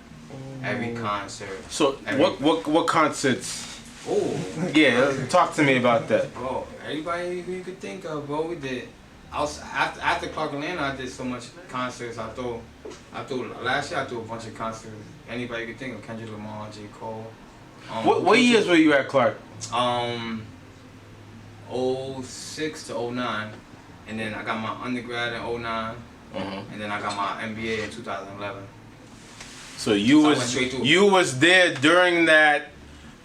every concert. So what concerts? Oh. Yeah, talk to me about that. Bro, everybody you could think of, bro. We did. After Clark Atlanta, I did so much concerts. I threw last year I threw a bunch of concerts. Anybody you could think of, Kendrick Lamar, J. Cole. What years were you at Clark? 06 to 09, and then I got my undergrad in 09, and then I got my MBA in 2011. So you was there during that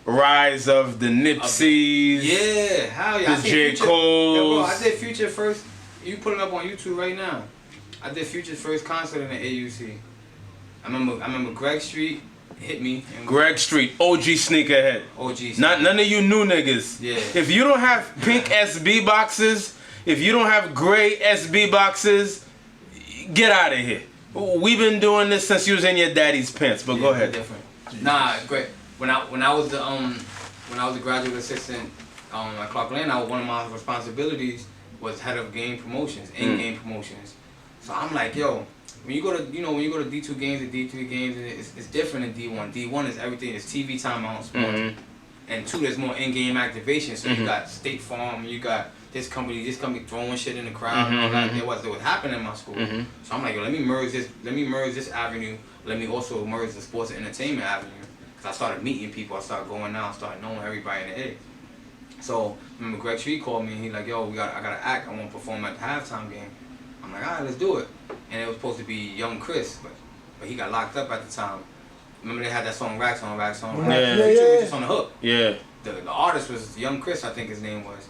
rise of the Nipseys. Yeah, hell yeah. The J. Cole's. Yeah, bro, I did Future first. You put it up on YouTube right now. I did Future's first concert in the AUC. I remember Greg Street hit me. Greg Street, OG sneakerhead. OG sneakerhead. None of you new niggas. Yeah. If you don't have pink SB boxes, if you don't have gray SB boxes, get out of here. We've been doing this since you was in your daddy's pants. But go ahead. Different. Nah, great. When I was the graduate assistant at Clark Atlanta, one of my responsibilities was head of game promotions, in-game promotions. So I'm like, yo, when you go to D2 games and D3 games, it's different than D1. D1 is everything. It's TV time on sports. And 2, there's more in-game activation. So you got State Farm, you got this company throwing shit in the crowd. And all that. There was happening in my school. So I'm like, yo, let me merge this avenue. Let me also merge the sports and entertainment avenue. Cause I started meeting people. I started going out. I started knowing everybody in the area. So I remember Greg Street called me and he's like, "Yo, I gotta act. I want to perform at the halftime game." I'm like, "All right, let's do it." And it was supposed to be Young Chris, but he got locked up at the time. Remember they had that song Racks on. Yeah. Future was just on the hook. Yeah. The artist was Young Chris, I think his name was.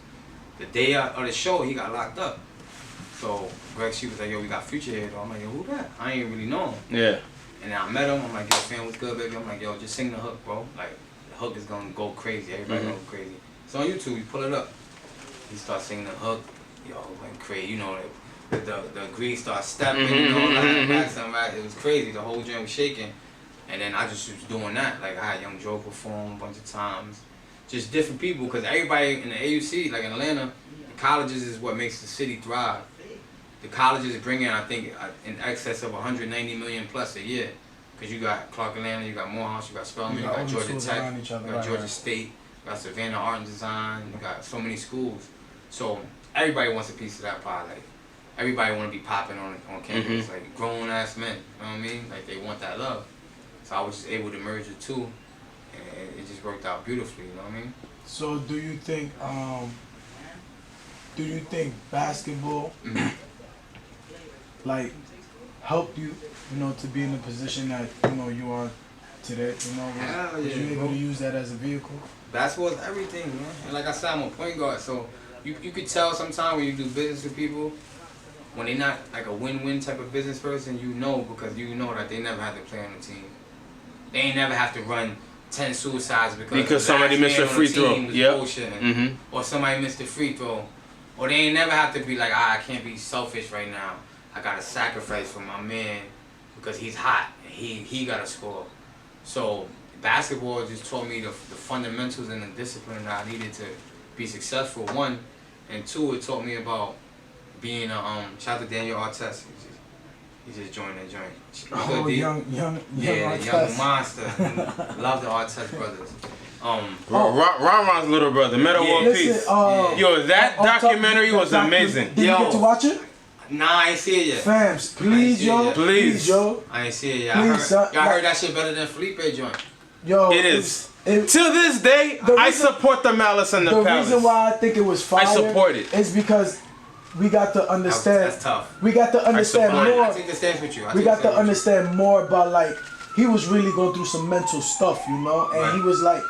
The day of the show, he got locked up. So Greg Street was like, "Yo, we got Future here though." I'm like, "Yo, who that?" I ain't really know him. Yeah. And then I met him. I'm like, "Yo, fam, what's good, baby?" I'm like, "Yo, just sing the hook, bro. Like, the hook is gonna go crazy. Everybody gonna go crazy." It's on YouTube. You pull it up. He starts singing the hook. Yo, it went crazy. You know, the grease started stepping. You know, right? It was crazy. The whole joint was shaking. And then I just was doing that. Like, I had Young Joe perform a bunch of times. Just different people, because everybody in the AUC, like in Atlanta, the colleges is what makes the city thrive. The colleges bring in, I think, in excess of 190 million plus a year. Because you got Clark Atlanta, you got Morehouse, you got Spelman, you got Georgia Tech, you got Georgia State. you got Savannah Art and Design, you got so many schools. So everybody wants a piece of that pie. Like everybody want to be popping on campus, like grown ass men. You know what I mean? Like they want that love. So I was just able to merge the two, and it just worked out beautifully. You know what I mean? So do you think basketball like helped you, to be in the position that you are today? Hell Was yeah, you able bro. to use that as a vehicle? Basketball is everything, man. And like I said, I'm a point guard, so you could tell sometimes when you do business with people, when they're not like a win-win type of business person, because you know that they never have to play on the team. They ain't never have to run 10 suicides because somebody missed a free throw. Bullshitting, or somebody missed a free throw. Or they ain't never have to be like, I can't be selfish right now. I gotta sacrifice for my man because he's hot and he gotta score. So basketball just taught me the fundamentals and the discipline that I needed to be successful, one. And two, it taught me about being shout out to Daniel Artest. He just joined that joint. Oh, young the Artest. young monster. Love the Artest brothers. Ron's little brother, Metal World Peace. Yo, that documentary was amazing. Did you get to watch it? Nah, I ain't see it yet. Fams, please, yo. Please. yo. I ain't see it yet. Please, I heard that shit better than Felipe joint. Yo, It is. To this day, I support the Malice and the Palace. reason why I think it was fire I support it. is because we got to understand. That's tough. We got to understand more. I take the stance with you. We got to understand more about, like, he was really going through some mental stuff, and Right. he was like,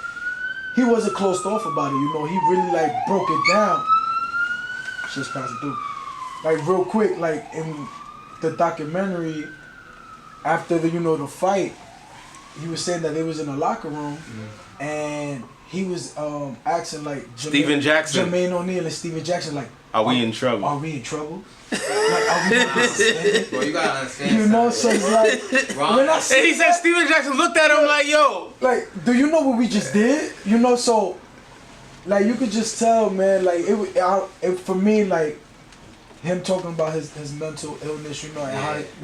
he wasn't closed off about it, he really like broke it down. Just passing through. Like real quick, like in the documentary, after the fight, he was saying that they was in a locker room and he was asking like Jermaine O'Neal and Steven Jackson, like, are we in trouble? Are we in trouble? Like, are we not suspended? Bro, you gotta understand. So it's like, when I And he said Steven Jackson looked at him like, yo. like, do you know what we just did? So, like, you could just tell, man, like, it for me, like, him talking about his mental illness, and how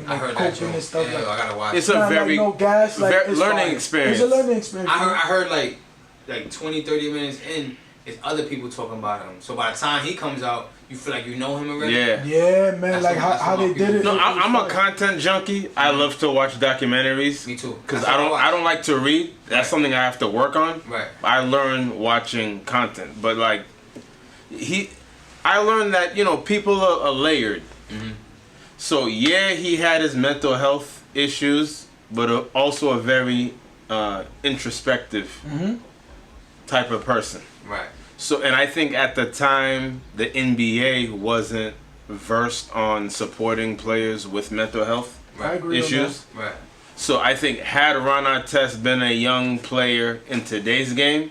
I heard that coping joke. and stuff. Yeah, like, I gotta watch It's it. a very gas, like, it's learning fire. experience. It's a learning experience. I heard like 20, 30 minutes in, it's other people talking about him. So by the time he comes out, you feel like you know him already. Yeah. Yeah, man, That's like what- how they that's did it. No, it was I'm a fire. content junkie. I love to watch documentaries. Me too. Because That's what I don't like to read. That's Right. something I have to work on. Right. I learn watching content, but like I learned that people are layered. So yeah, he had his mental health issues, but also a very introspective type of person. Right. So, and I think at the time the NBA wasn't versed on supporting players with mental health I agree issues. Right. So I think had Ron Artest been a young player in today's game,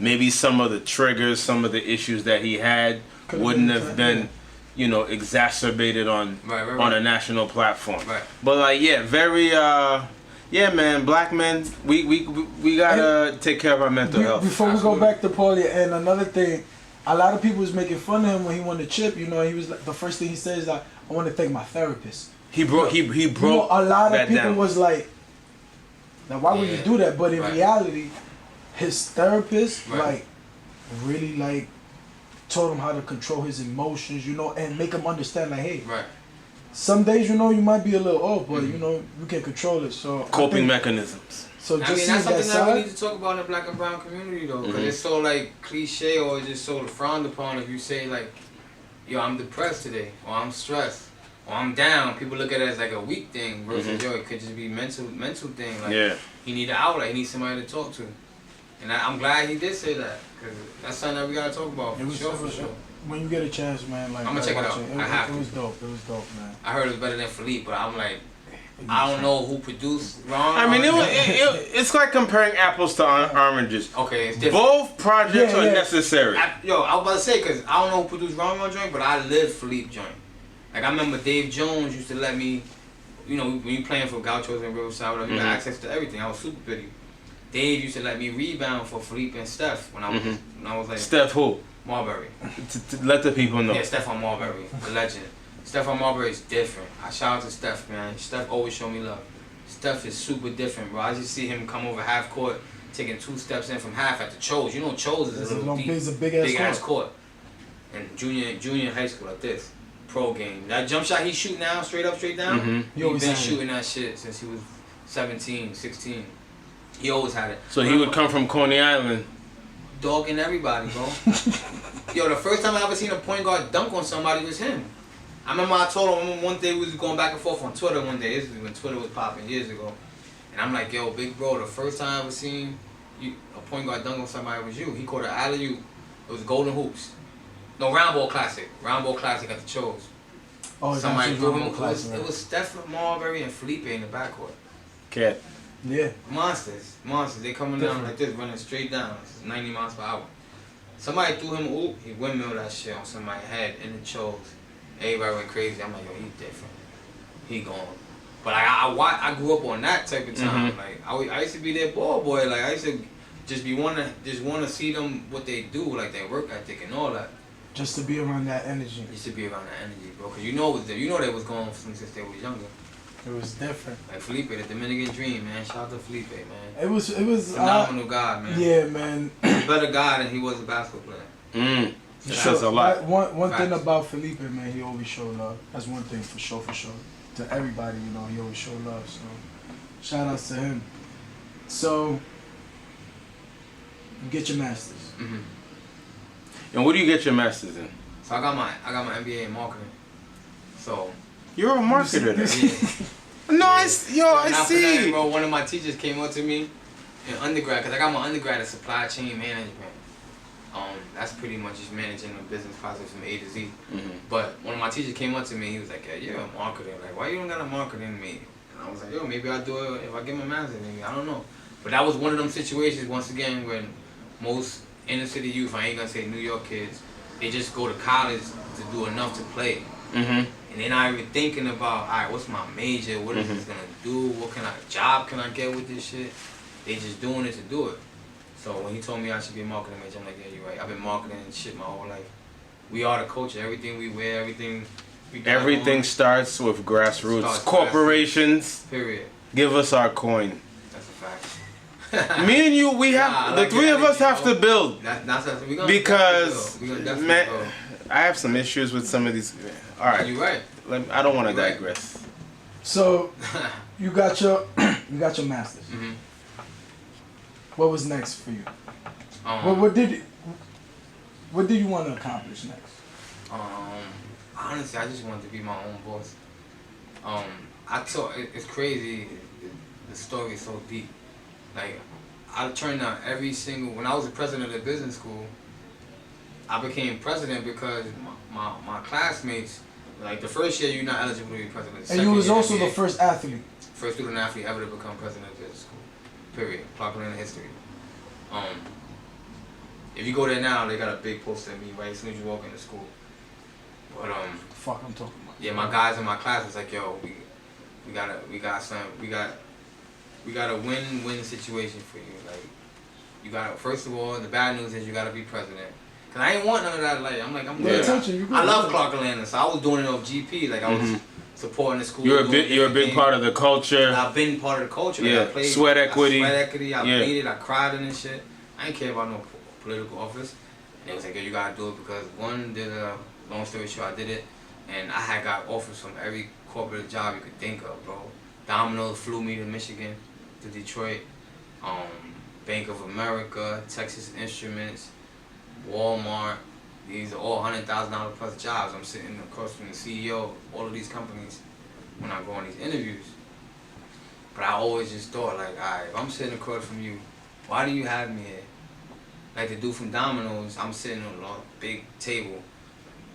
maybe some of the triggers, some of the issues that he had wouldn't have been, exacerbated on Right. a national platform. Right. But like, very, man, black men, we gotta take care of our mental health. Before we go back to Paulie, and another thing, a lot of people was making fun of him when he won the chip. He was like, the first thing he said is like, I want to thank my therapist. He broke a lot that of people down. was like, now why would you do that? But in Right. reality, his therapist Right. like really like told him how to control his emotions, and make him understand like, hey, Right. some days you might be a little off, but you can control it. So Coping mechanisms. So I just mean, seeing that's that something that we side. need to talk about in the black and brown community, though, because it's so like cliche or just so frowned upon if you say like, yo, I'm depressed today, or I'm stressed, or I'm down. People look at it as like a weak thing versus yo, it could just be mental thing. Like he need an outlet, he needs somebody to talk to, and I'm glad he did say that because that's something that we gotta talk about for sure. When you get a chance, man, like I'ma check it out. I have It to. was dope. It was dope, man. I heard it was better than Philippe, but I'm like, I don't know who produced Ron. I mean, it's like comparing apples to oranges. Okay, it's different. Both projects are necessary. I was about to say, because I don't know who produced Ron joint, but I lived Philippe joint. Like, I remember Dave Jones used to let me, when you playing for Gauchos and Riverside, whatever, you got access to everything. I was super pretty. Dave used to let me rebound for Philippe and Steph when I was like Steph who? Marbury. To let the people know. Yeah, Stephon Marbury, the legend. Stephon Marbury is different. I shout out to Steph, man. Steph always show me love. Steph is super different, bro. I just see him come over half court, taking 2 steps in from half at the Chose. You know Chose is a little deep, It's a big ass court. And junior high school like this. Pro game. That jump shot he shoot now, straight up, straight down, Mm-hmm. He's been shooting that shit since he was 17, 16. He always had it. So he would come from Coney Island. Dogging everybody, bro. Yo, the first time I ever seen a point guard dunk on somebody was him. I remember I told him one day we was going back and forth on Twitter one day. This is when Twitter was popping years ago. And I'm like, yo, big bro, the first time I ever seen a point guard dunk on somebody was you. He caught an alley-oop. It was Golden Hoops. No, Round Ball Classic. Round Ball Classic at the Chose. Oh, somebody threw him. Classic, it was Steph Marbury and Felipe in the backcourt. Cat. Yeah. Monsters. They coming down like this, running straight down. It's 90 miles per hour. Somebody threw him a oop. He windmilled that shit on somebody's head in the Chose. Everybody went crazy. I'm like, yo, he's different. He gone. But I grew up on that type of time. Mm-hmm. Like I used to be their ball boy. Like I used to just wanna see them what they do, like their work ethic and all that. Just to be around that energy. Used to be around that energy, bro. Cause you know they was going since they was younger. It was different. Like Felipe, the Dominican Dream, man. Shout out to Felipe, man. It was phenomenal guy, man. Yeah, man. Better guy than he was a basketball player. That says a lot. One thing about Felipe, man, he always showed love. That's one thing for sure. To everybody, you know, he always showed love. So, shout outs to him. So, you get your masters. Mm-hmm. And what do you get your masters in? So I got my MBA in marketing. So You're a marketer then. yeah. No, I see. That, bro, one of my teachers came up to me in undergrad, cause I got my undergrad in supply chain management. That's pretty much just managing a business process from A to Z. Mm-hmm. But one of my teachers came up to me, he was like, "Yeah, you're a marketer. Like, why you don't got a marketing major?" And I was like, "Yo, maybe I'll do it if I get my master's. Maybe I don't know." But that was one of them situations once again when most inner city youth, I ain't gonna say New York kids, they just go to college to do enough to play. Mm-hmm. And they're not even thinking about, all right, what's my major? What is this gonna do? What job can I get with this shit? They just doing it to do it. So when he told me I should be a marketing major, I'm like, yeah, you're right. I've been marketing and shit my whole life. We are the culture. Everything we wear, everything we got Everything on, starts with grassroots. Corporations, period. give us our coin. That's a fact. Me and you, we have the three of us have to build. We gonna Because we gonna man, I have some issues with some of these. All right, you're right. I don't want to You're right. digress. So, you got your masters. Mm-hmm. What was next for you? What did you want to accomplish next? Honestly, I just wanted to be my own boss. It's crazy. The story is so deep. Like, I turned out when I was the president of the business school, I became president because my classmates, like the first year you're not eligible to be president. And you was also the first athlete. First student athlete ever to become president of the business school. Period. Clark Atlanta history. If you go there now, they got a big poster of me right as soon as you walk into school. But fuck, I'm talking about. yeah, my guys in my class was like, yo, we got a win-win situation for you. Like, you gotta, first of all, the bad news is you gotta be president. Cause I ain't want none of that. Like, I'm good. I love Clark Atlanta, so I was doing it off GP. Like, I was supporting the school. You're a big part of the culture. I've been part of the culture. Like, Yeah, I played, sweat equity. I made it. I cried in this shit. I ain't care about no political office. And it was like, yo, you gotta do it because long story short, I did it, and I had got offers from every corporate job you could think of, bro. Domino's flew me to Michigan, to Detroit. Bank of America, Texas Instruments, Walmart. These are all $100,000 plus jobs. I'm sitting across from the CEO of all of these companies when I go on these interviews. But I always just thought, like, all right, if I'm sitting across from you, why do you have me here? Like the dude from Domino's, I'm sitting on a big table,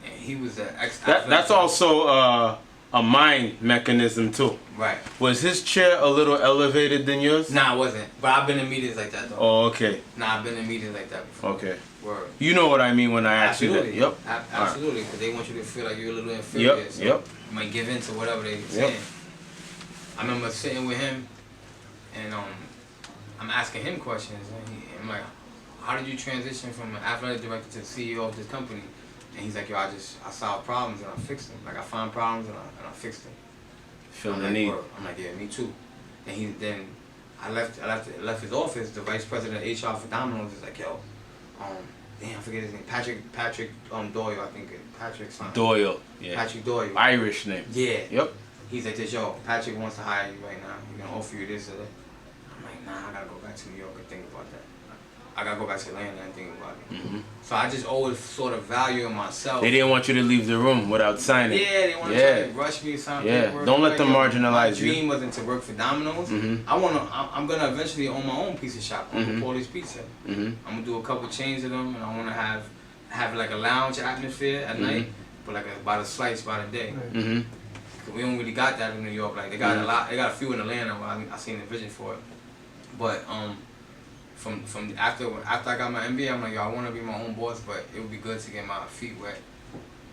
and he was the That's also a mind mechanism too. Right. Was his chair a little elevated than yours? Nah, it wasn't. But I've been in meetings like that though. Oh, okay. Nah, I've been in meetings like that before. Okay. Word. You know what I mean when I ask you that. Yep. Absolutely, because they want you to feel like you're a little inferior. Yep. So Yep. You might give in to whatever they're saying. I remember sitting with him, and I'm asking him questions, and I'm like, how did you transition from an athletic director to the CEO of this company? And he's like, yo, I solve problems and I fix them. Like, I find problems and I fix them. Feel I'm the like, need. word. I'm like, yeah, me too. And then I left his office. The vice president of HR for Domino's is like, yo, damn, I forget his name. Patrick Doyle, I think. Patrick something. Doyle, yeah. Patrick Doyle. Irish name. Yeah. Yep. He's like this, yo, Patrick wants to hire you right now. He's gonna offer you this or that. I'm like, nah, I gotta go back to New York and think about that. I gotta go back to Atlanta and think about it. Mm-hmm. So I just always sort of value in myself. They didn't want you to leave the room without signing. Yeah, they want to try to rush me or something. Yeah, don't let them marginalize you. My dream wasn't to work for Domino's. Mm-hmm. I'm gonna eventually own my own pizza shop, Paulie's Pizza. Mm-hmm. I'm gonna do a couple chains of them, and I wanna have like a lounge atmosphere at night, but like about a slice by the day. Mm-hmm. We don't really got that in New York. Like they got a lot. They got a few in Atlanta. I seen the vision for it, but from after I got my MBA, I'm like, yo, I want to be my own boss, but it would be good to get my feet wet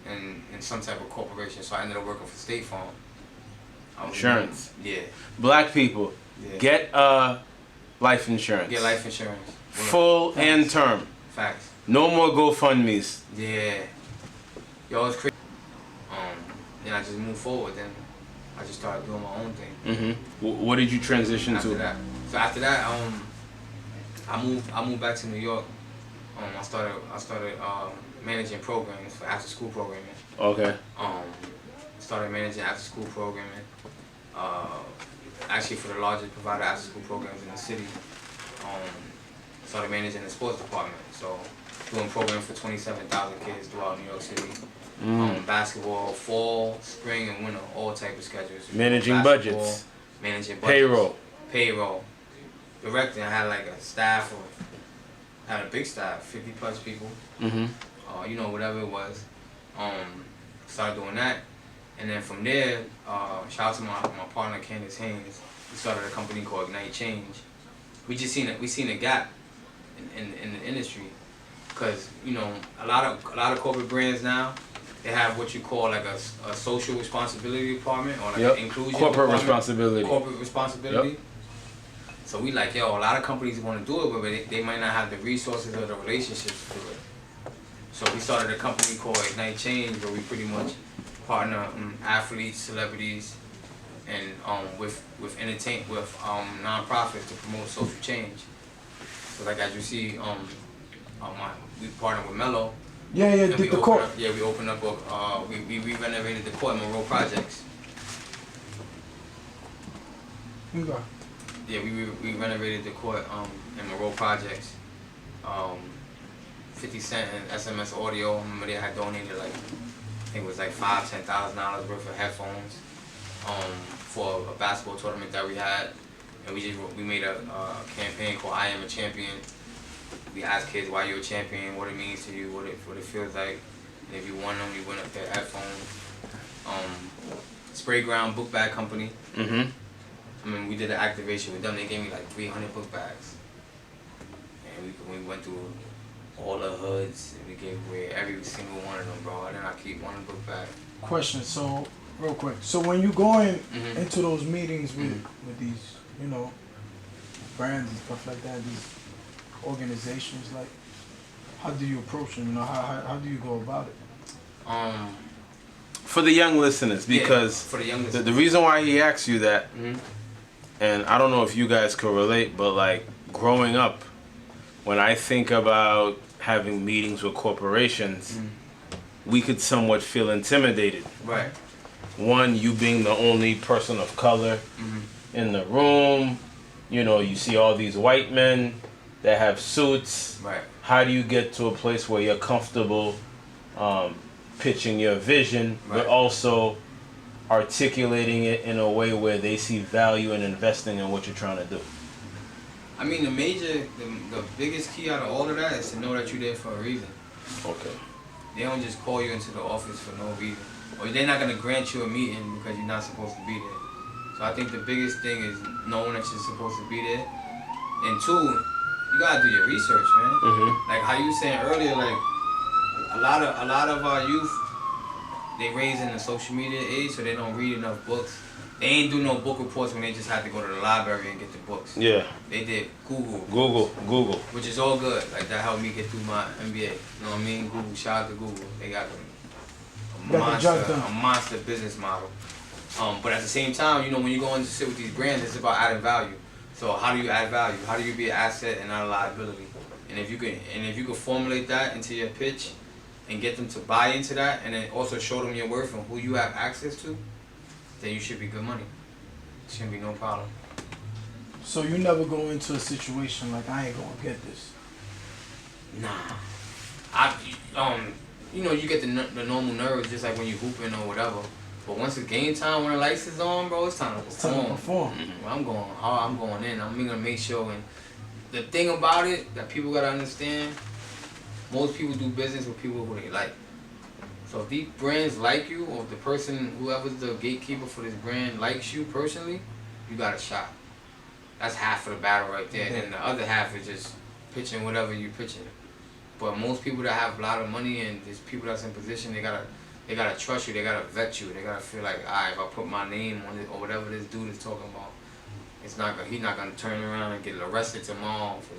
in some type of corporation. So I ended up working for State Farm. Insurance. Yeah. Black people, get life insurance. Get life insurance. Full and term. Facts. No more GoFundMes. Yeah. Yo, it's crazy. Then I just moved forward. Then I just started doing my own thing. Mm-hmm. What did you transition after to? That. So after that, I moved back to New York. I started managing programs for after school programming. Okay. Started managing after school programming. Actually for the largest provider of after school programs in the city. Started managing the sports department. So doing programs for 27,000 kids throughout New York City. Basketball, fall, spring, and winter, all type of schedules. Managing budgets. Managing budgets. Payroll. Directing, I had like a staff of, had a big staff, 50 plus people. Mm-hmm. Whatever it was. Started doing that. And then from there, shout out to my partner Candace Haynes. We started a company called Ignite Change. We seen a gap in the industry, because a lot of corporate brands now, they have what you call like a social responsibility department or like an inclusion corporate responsibility. Yep. So we like, yo, a lot of companies want to do it, but they might not have the resources or the relationships to do it. So we started a company called Ignite Change, where we pretty much partner athletes, celebrities, and with nonprofits to promote social change. So like as you see, we partnered with Mello. Yeah, did the court. We opened up we renovated the court in Monroe Projects. Okay. Yeah, we renovated the court in Monroe Projects. 50 Cent and SMS Audio, I remember they had donated like, I think it was like $5,000-$10,000 worth of headphones for a basketball tournament that we had. And we made a campaign called I Am a Champion. We asked kids why you're a champion, what it means to you, what it feels like. And if you won them, you win a pair of headphones. Spray Ground Book Bag Company. Mm-hmm. I mean, we did an activation with them. They gave me like 300 book bags. And we went through all the hoods, and we gave away every single one of them, bro. And then I keep one book bag. Question, so real quick. So when you going into those meetings with these, brands and stuff like that, these organizations, like, how do you approach them? How do you go about it? For the young listeners, because for the young listeners. The reason why he asks you that, and I don't know if you guys can relate, but like growing up, when I think about having meetings with corporations, we could somewhat feel intimidated. Right. One, you being the only person of color in the room, you see all these white men that have suits. Right. How do you get to a place where you're comfortable pitching your vision, but also articulating it in a way where they see value in investing in what you're trying to do? I mean, the biggest key out of all of that is to know that you're there for a reason. Okay. They don't just call you into the office for no reason. Or they're not going to grant you a meeting because you're not supposed to be there. So I think the biggest thing is knowing that you're supposed to be there. And two, you got to do your research, man. Like how you were saying earlier, like a lot of our youth, they raised in the social media age, so they don't read enough books. They ain't do no book reports when they just had to go to the library and get the books. Yeah. They did Google. Google. Which is all good. Like that helped me get through my MBA. You know what I mean? Google. Shout out to Google. They got a monster business model. But at the same time, when you go in to sit with these brands, it's about adding value. So how do you add value? How do you be an asset and not a liability? And if you can formulate that into your pitch and get them to buy into that, and then also show them your worth and who you have access to, then you should be good money. Shouldn't be no problem. So you never go into a situation like, I ain't gonna get this. Nah. You get the normal nerves just like when you hooping or whatever. But once it's game time, when the lights is on, bro, it's time to perform. I'm going hard. I'm going in. I'm gonna make sure. And the thing about it that people gotta understand, most people do business with people who they like. So if these brands like you, or if the person, whoever's the gatekeeper for this brand likes you personally, you got a shot. That's half of the battle right there. And the other half is just pitching whatever you're pitching. But most people that have a lot of money and there's people that's in position, they gotta trust you, they gotta vet you, they gotta feel like, alright, if I put my name on it or whatever this dude is talking about, he's not gonna turn around and get arrested tomorrow for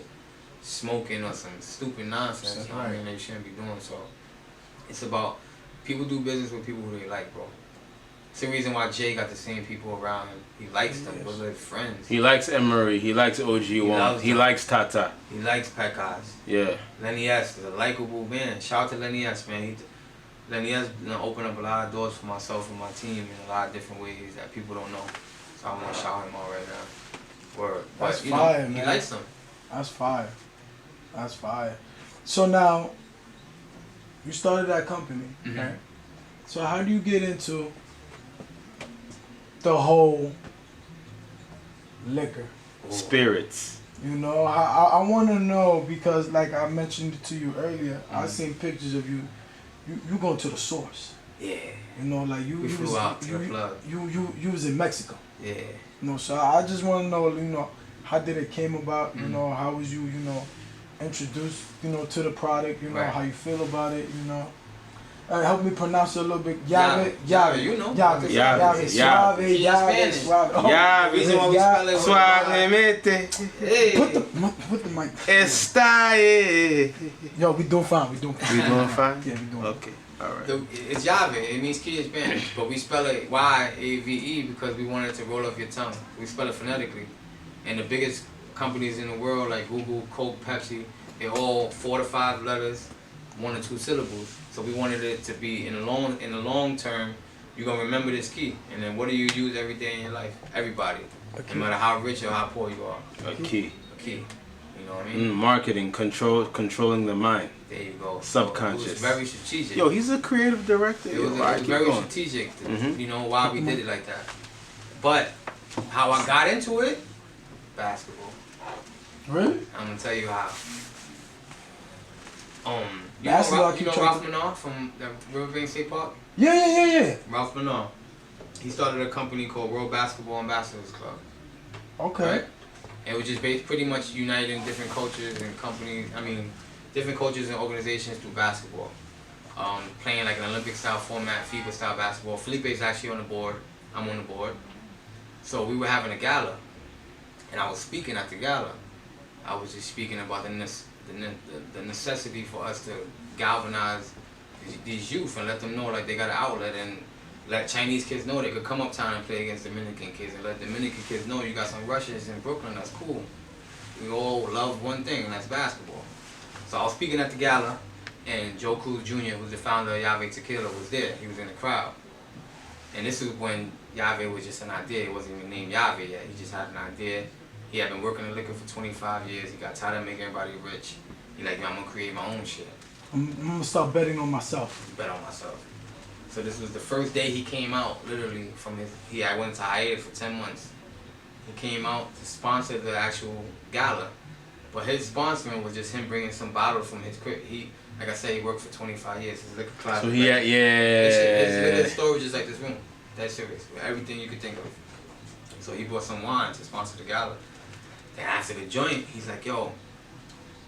smoking or some stupid nonsense. That's you know what I mean? They shouldn't be doing. So it's about people do business with people who they like, bro. It's the reason why Jay got the same people around him. He likes them. Those are his friends. He likes Emery. He likes OG1. He likes Tata. He likes Pekaz. Yeah. Lenny S is a likable man. Shout out to Lenny S, man. Lenny S opened up a lot of doors for myself and my team in a lot of different ways that people don't know. So I want to shout him out right now. Word. That's fire, man. He likes them. That's fire. That's fire. So now, you started that company, right? So how do you get into the whole liquor? Spirits. You know, I want to know, because like I mentioned it to you earlier, I seen pictures of you going to the source. Yeah. You know, like We flew out to the plug. You was in Mexico. Yeah. You know, so I just want to know, you know, how did it came about? You know, how was you, introduced, to the product? You know, how you feel about it? You know, help me pronounce it a little bit. YAVE. You know. YAVE. Reason why we spell it. Suavemente. Hey. Put the mic. Está. Yo, we doing fine. We doing fine. We doing fine? Yeah, we doing. Okay. All right. It's YAVE. It means key in Spanish, but we spell it YAVE because we wanted it to roll off your tongue. We spell it phonetically, and the biggest companies in the world like Google, Coke, Pepsi, they're all 4 to 5 letters, 1 or 2 syllables. So we wanted it to be in the long term. You're gonna remember this key, and then what do you use every day in your life? Everybody, no matter how rich or how poor you are. A key. A key. You know what I mean? Marketing, controlling the mind. There you go. Subconscious. So it was very strategic. Yo, he's a creative director. It was very strategic. You know why we did it like that. But how I got into it, basketball. Really? I'm gonna tell you how. You Basketball, know Ralph Menard from the Riverbank State Park? Yeah. Ralph Menard. He started a company called World Basketball Ambassadors Club. Okay. Right? It was just pretty much uniting different cultures and companies. Different cultures and organizations through basketball. Playing like an Olympic style format, FIBA style basketball. Felipe's actually on the board. I'm on the board. So we were having a gala, and I was speaking at the gala. I was just speaking about the necessity for us to galvanize these youth and let them know like they got an outlet, and let Chinese kids know they could come uptown and play against Dominican kids, and let Dominican kids know you got some Russians in Brooklyn, that's cool. We all love one thing, and that's basketball. So I was speaking at the gala, and Joe Cruz Jr., who's the founder of YAVE Tequila, was there. He was in the crowd. And this is when YAVE was just an idea. It wasn't even named YAVE yet. He just had an idea. He had been working in liquor for 25 years. He got tired of making everybody rich. He like, I'm gonna create my own shit. I'm gonna start betting on myself. Bet on myself. So this was the first day he came out, literally, from I went to hiatus for 10 months. He came out to sponsor the actual gala. But his sponsoring was just him bringing some bottles from his crib. Like I said, he worked for 25 years. His liquor class. So His liquor storage is like this room. That serious. With everything you could think of. So he bought some wine to sponsor the gala. Then after the joint, he's like, yo,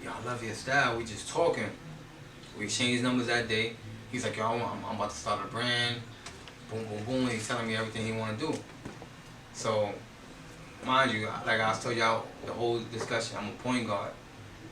I love your style. We just talking. We exchanged numbers that day. He's like, yo, I'm about to start a brand. Boom, boom, boom. He's telling me everything he want to do. So, mind you, like I was telling y'all, the whole discussion, I'm a point guard.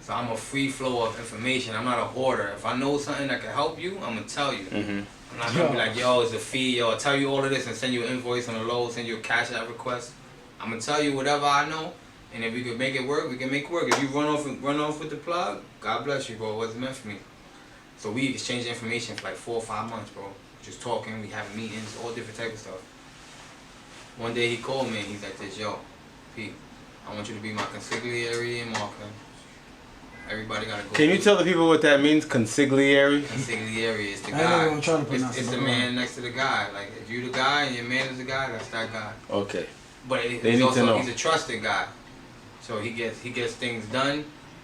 So I'm a free flow of information. I'm not a hoarder. If I know something that can help you, I'm going to tell you. I'm not going to be like, yo, it's a fee. Yo, I'll tell you all of this and send you an invoice on the low, send you a cash app request. I'm going to tell you whatever I know. And if we could make it work, we can make it work. If you run off with the plug, God bless you, bro. It wasn't meant for me. So we exchanged information for like 4 or 5 months, bro. Just talking, we having meetings, all different type of stuff. One day he called me and he's like this, yo, Pete, I want you to be my consigliere in marketing. Everybody gotta go. Can you tell the people what that means? Consigliere? Consigliere is the I ain't guy. even trying to pronounce It's it, the but man next to the guy. Like if you the guy and your man is the guy, that's that guy. Okay. But They need to know. he's a trusted guy. So he gets things done.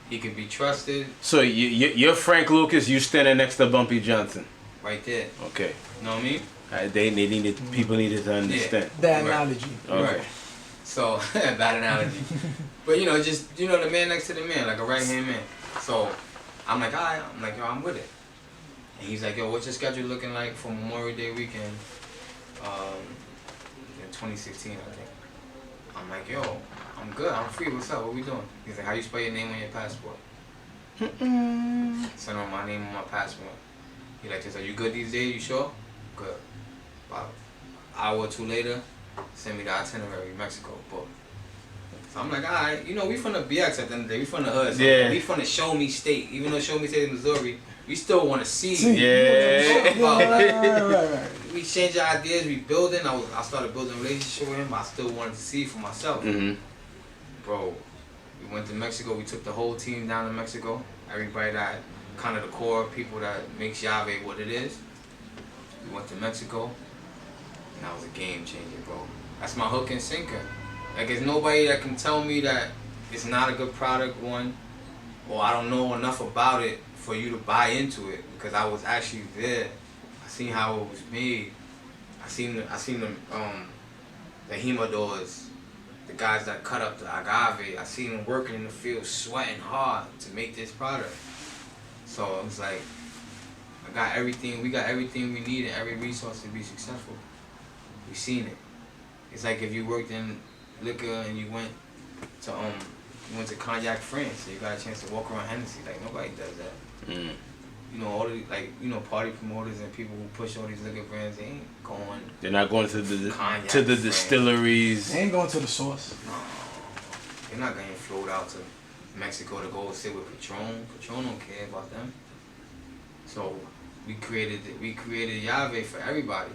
He can be trusted. So you're Frank Lucas. You standing next to Bumpy Johnson. Right there. Okay. You know what I mean? People needed to understand. that Right. analogy. Okay. Right. So bad analogy. But just the man next to the man, like a right hand man. So I'm like, alright, I'm like, yo, I'm with it. And he's like, yo, what's your schedule looking like for Memorial Day weekend? In 2016, I think. I'm like, yo, I'm good, I'm free, what's up, what we doing? He's like, how you spell your name on your passport? Send him my name on my passport. He like this, are you good these days, you sure? Good. About an hour or two later, send me the itinerary, Mexico, book. So I'm like, alright, we from the BX at the end of the day, we from the hood. So Yeah. we from the Show Me State. Even though Show Me State is Missouri, we still want to see. Yeah. Right. We changed our ideas, we building. I started building a relationship with him. I still wanted to see for myself. Mm-hmm. Bro, we went to Mexico. We took the whole team down to Mexico. Everybody that kind of the core people that makes YAVE what it is. We went to Mexico, and that was a game changer, bro. That's my hook and sinker. Like, there's nobody that can tell me that it's not a good product, one, or I don't know enough about it for you to buy into it, because I was actually there. I seen how it was made. I seen the humidors, the guys that cut up the agave. I seen them working in the field, sweating hard to make this product. So it was like, we got everything we need and every resource to be successful. We seen it. It's like if you worked in liquor and you went to Cognac France, so you got a chance to walk around Hennessy. Like, nobody does that. Mm. All the party promoters and people who push all these liquor brands, they ain't going. They're not going to the Cognac distilleries. They ain't going to the source. No, they're not getting flown out to Mexico to go sit with Patron. Patron don't care about them. So we created YAVE for everybody.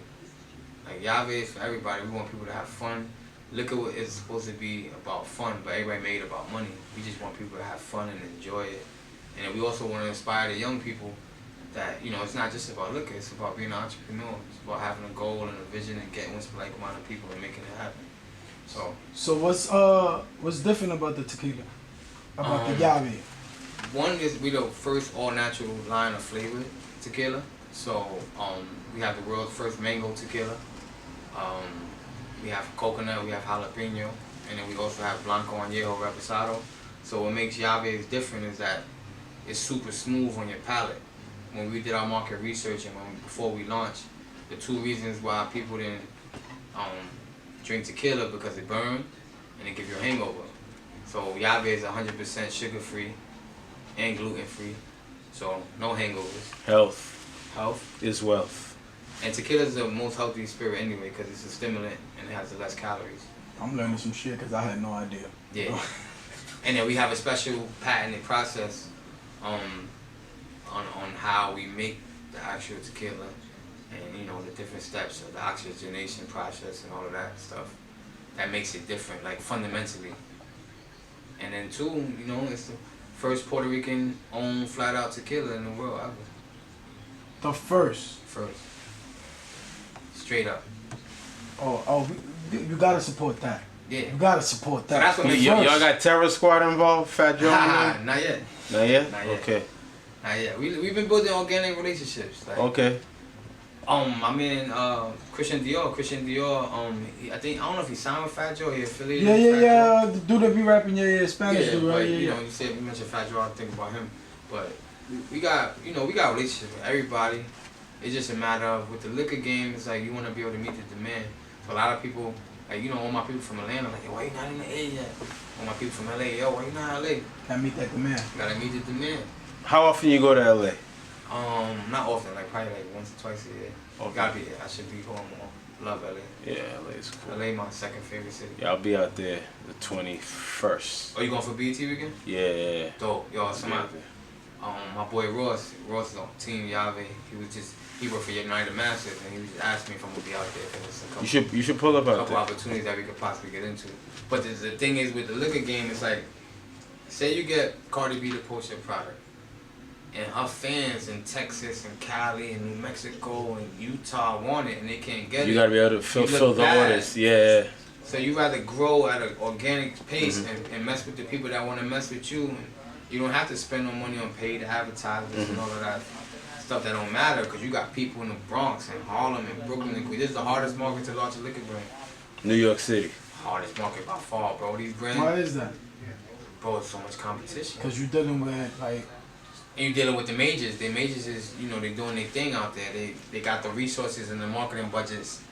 Like, YAVE is for everybody. We want people to have fun. Liquor is supposed to be about fun, but everybody made it about money. We just want people to have fun and enjoy it. And then we also want to inspire the young people that, it's not just about liquor, it's about being an entrepreneur. It's about having a goal and a vision and getting with like-minded people and making it happen. So what's different about the tequila? About the YAVE? One is we the first all-natural line of flavored tequila. So we have the world's first mango tequila. We have coconut, we have jalapeno, and then we also have blanco añejo reposado. So what makes YAVE different is that it's super smooth on your palate. When we did our market research and before we launched, the 2 reasons why people didn't drink tequila, because it burned and it gives you a hangover. So YAVE is 100% sugar-free and gluten-free, so no hangovers. Health is wealth. And tequila is the most healthy spirit anyway, because it's a stimulant and it has the less calories. I'm learning some shit because I had no idea. Yeah. And then we have a special patented process on how we make the actual tequila, and the different steps of the oxygenation process and all of that stuff. That makes it different, like fundamentally. And then 2, it's the first Puerto Rican owned flat out tequila in the world ever. The first. Straight up. You gotta support that. Yeah. You gotta support that. So that's what makes Y'all got Terror Squad involved, Fat Joe? Not yet. Not yet? Not yet. Okay. Not yet. We've been building organic relationships. Like, Okay. I mean, Christian Dior. I don't know if he signed with Fat Joe. He affiliated. with Fat Yeah. The dude that be rapping, Spanish dude, right? But, Yeah. you said you mentioned Fat Joe. I think about him. But we got relationships with everybody. It's just a matter of with the liquor game. It's like you want to be able to meet the demand. So a lot of people, like all my people from Atlanta, like, yo, why you not in the A yet? All my people from LA, yo, why you not in LA? Gotta meet that demand. Gotta meet the demand. How often you go to LA? Not often, like probably like once or twice a year. Okay. Gotta be there. I should be going more. Love LA. Yeah, LA is cool. LA my second favorite city. Yeah, I'll be out there the 21st. Oh, you going for BET weekend? Yeah. Dope. Yo, somebody. Yeah. My boy Ross is on Team YAVE. He worked for United Masters, and he was just asking me if I'm gonna be out there. Cause there's a couple, You should pull up out couple there. opportunities that we could possibly get into. But the thing is with the liquor game, it's like, say you get Cardi B to post your product, and her fans in Texas and Cali and New Mexico and Utah want it, and they can't get it. You gotta be able to fill the bad. orders. Yeah. So you rather grow at an organic pace and mess with the people that want to mess with you. And you don't have to spend no money on paid advertisements and all of that stuff that don't matter, because you got people in the Bronx and Harlem and Brooklyn and Queens. This is the hardest market to launch a liquor brand. New York City. Hardest market by far, bro. These brands. Why is that? Bro, it's so much competition. Because you're dealing with, like... And you're dealing with the majors. The majors is, they doing their thing out there. They got the resources and the marketing budgets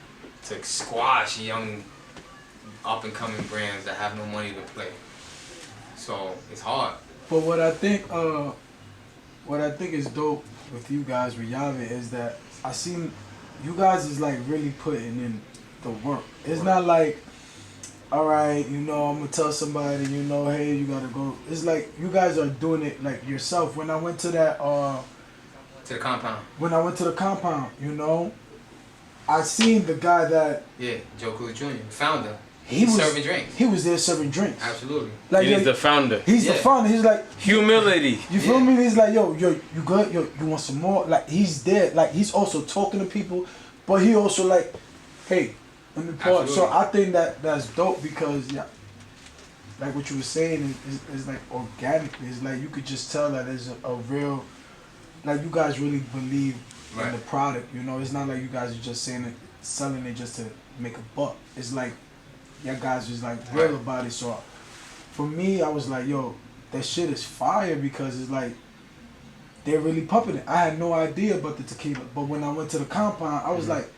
to squash young up-and-coming brands that have no money to play. So, it's hard. But what I think is dope with you guys with YAVE is that I seen you guys is like really putting in the work. It's not like, all right, I'm gonna tell somebody, hey, you gotta go. It's like you guys are doing it like yourself. When I went to that To the compound. when I went to the compound, I seen the guy that Yeah, Joe Cooley Jr., founder. he was serving drinks. He was there serving drinks. Absolutely. Like He's the founder. He's the founder. He's like Humility. You feel me? He's like, yo, you good? Yo, you want some more? Like, he's there. Like, he's also talking to people, but he also like, hey, let me pause. Absolutely. So I think that's dope because, yeah, like what you were saying is like organic. It's like you could just tell that there's a real, like you guys really believe in the product. It's not like you guys are just saying it, selling it just to make a buck. It's like, you guys was like real about it. So for me, I was like, yo, that shit is fire because it's like they're really pumping it. I had no idea about the tequila, but when I went to the compound, I was like,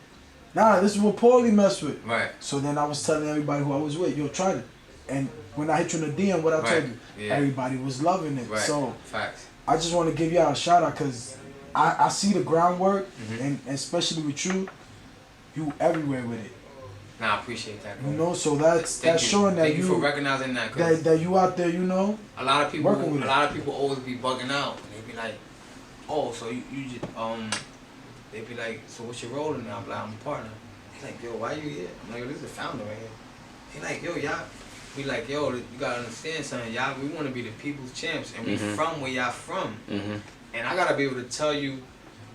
nah, this is what Paulie messed with. Right. So then I was telling everybody who I was with, yo, try it. And when I hit you in the DM, what I told you, everybody was loving it. Right. So Facts. I just want to give y'all a shout out because I see the groundwork, and especially with you everywhere with it. Nah, I appreciate that, bro. So that's showing that Thank you for recognizing that. That you out there, A lot of people, working with always be bugging out. They be like, oh, so you just they be like, so what's your role in that? I'm like, I'm a partner. He like, yo, why you here? I'm like, yo, this is the founder right here. He like, yo, y'all. We like, yo, you gotta understand something, y'all. We want to be the people's champs, and we from where y'all from. And I gotta be able to tell you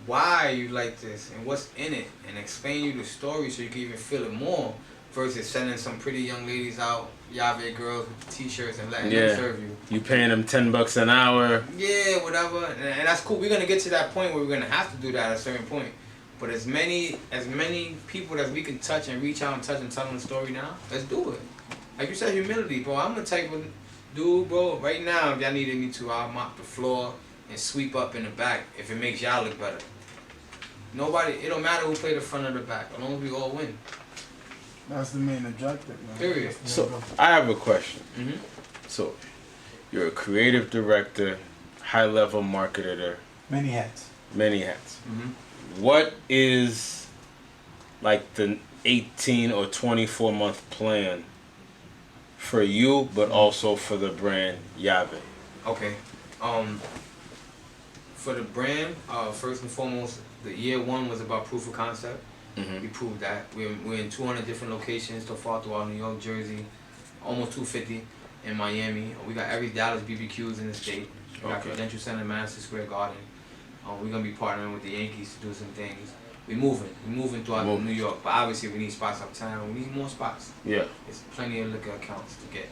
why you like this and what's in it, and explain you the story so you can even feel it more, versus sending some pretty young ladies out, YAVE girls with t-shirts and letting them serve you. You paying them $10 an hour. Yeah, whatever, and that's cool. We're gonna get to that point where we're gonna have to do that at a certain point. But as many people that we can touch and reach out and touch and tell them the story now, let's do it. Like you said, humility, bro. I'm the type of dude, bro. Right now, if y'all needed me to, I'll mop the floor and sweep up in the back if it makes y'all look better. It don't matter who play the front or the back, as long as we all win. That's the main objective, man. Period. So I have a question. So you're a creative director, high-level marketer. Many hats. Many hats. What is like the 18 or 24 month plan for you, but also for the brand YAVE? Okay. For the brand, first and foremost, the year one was about proof of concept. We proved that. We're in 200 different locations so far throughout New York, Jersey, almost 250 in Miami. We got every Dallas BBQs in the state. We got Prudential Center, Madison Square Garden. We're gonna be partnering with the Yankees to do some things. We're moving throughout New York, but obviously we need spots uptown. We need more spots. Yeah. There's plenty of liquor accounts to get.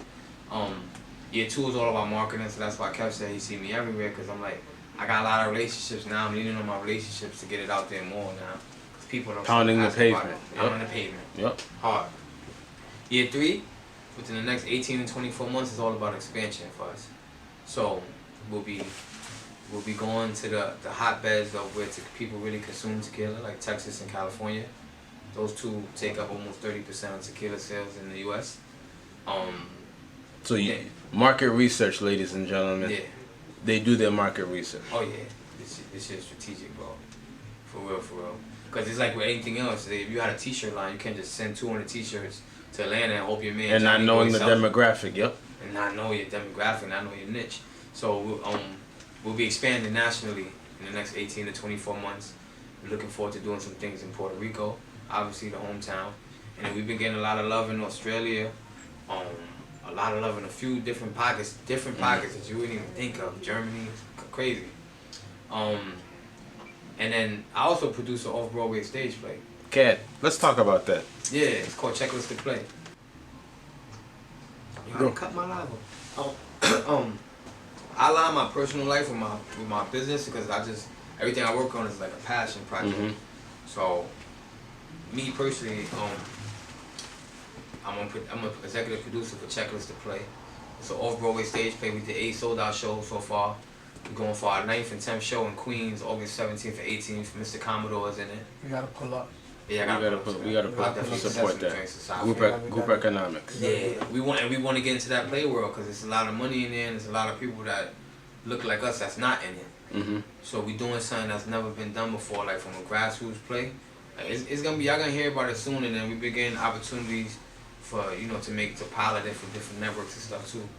Year two is all about marketing, so that's why Kev said he see me everywhere, because I'm like, I got a lot of relationships now. I'm leaning on my relationships to get it out there more now. Because people don't pounding the pavement. Pounding the pavement. Yep. Hard. Year three, within the next 18 and 24 months, is all about expansion for us. So we'll be going to the hotbeds of where people really consume tequila, like Texas and California. Those two take up almost 30% of tequila sales in the U.S. So market research, ladies and gentlemen. Yeah. They do their market research. Oh yeah, this shit's strategic, bro. For real. Because it's like with anything else. If you had a T-shirt line, you can't just send 200 T-shirts to Atlanta and hope your man. And not knowing the demographic, yep. And not know your demographic, not know your niche. So we'll be expanding nationally in the next 18 to 24 months. We're looking forward to doing some things in Puerto Rico, obviously the hometown. And then we've been getting a lot of love in Australia, a lot of love in a few different pockets that you wouldn't even think of. Germany, crazy. And then I also produce an off-Broadway stage play. Cat, let's talk about that. Yeah, it's called Checklist to Play. Yo, I cut my live up. I line my personal life with my business because everything I work on is like a passion project. Mm-hmm. So, me personally, I'm an executive producer for Checklist to Play. It's an off-Broadway stage play. We did 8 sold-out shows so far. We're going for our 9th and 10th show in Queens, August 17th and 18th. Mr. Commodore is in it. We gotta pull up. Yeah, we gotta support that. Group economics. Yeah, we want to get into that play world because there's a lot of money in there and there's a lot of people that look like us that's not in it. Mm-hmm. So we doing something that's never been done before, like from a grassroots play. Like it's gonna be, y'all gonna hear about it soon, and then we begin opportunities for to pilot it for different networks and stuff too.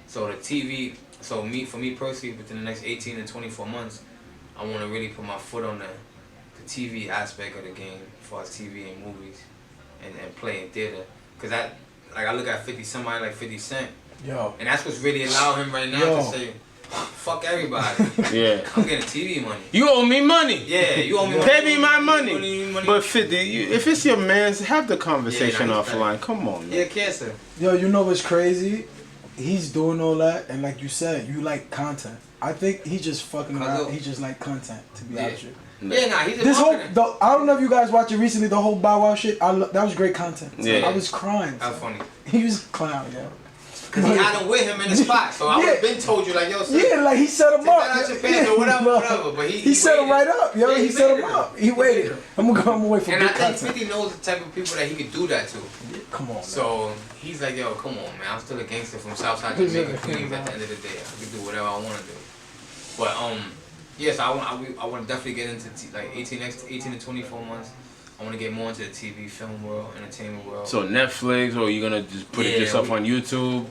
So the TV, for me personally, within the next 18 and 24 months, I want to really put my foot on the TV aspect of the game, as far as TV and movies, and play in theater. Cause I look at somebody like 50 Cent, Yo, and that's what's really allowing him right now to say, fuck everybody. Yeah. I'm getting TV money. You owe me money. Yeah, you owe me money. Pay me my money. But 50, if it's your man's, have the conversation offline. Come on, man. Yeah, cancer. Yo, you know what's crazy? He's doing all that, and like you said, you like content. I think he's just fucking around. He just like content, to be honest with you. Yeah, nah, he's this whole, I don't know if you guys watched it recently, the whole Bow Wow shit. That was great content. Yeah. I was crying. That was funny. He was a clown, yo. Cause he had him with him in the spot, so I would have been told you like, yo, son, yeah, like he set him take up. that out your pants or whatever. But he set him right up, yo. Yeah, he set him up. He waited. I'm gonna wait for and good I think content. 50 knows the type of people that he could do that to. Come on, man. So he's like, yo, come on, man. I'm still a gangster from Southside Jamaica, Queens. At the end of the day, I can do whatever I want to do. But yes, I want to definitely get into like 18 to 24 months. I want to get more into the TV, film world, entertainment world. So Netflix, or you gonna just put it yourself on YouTube?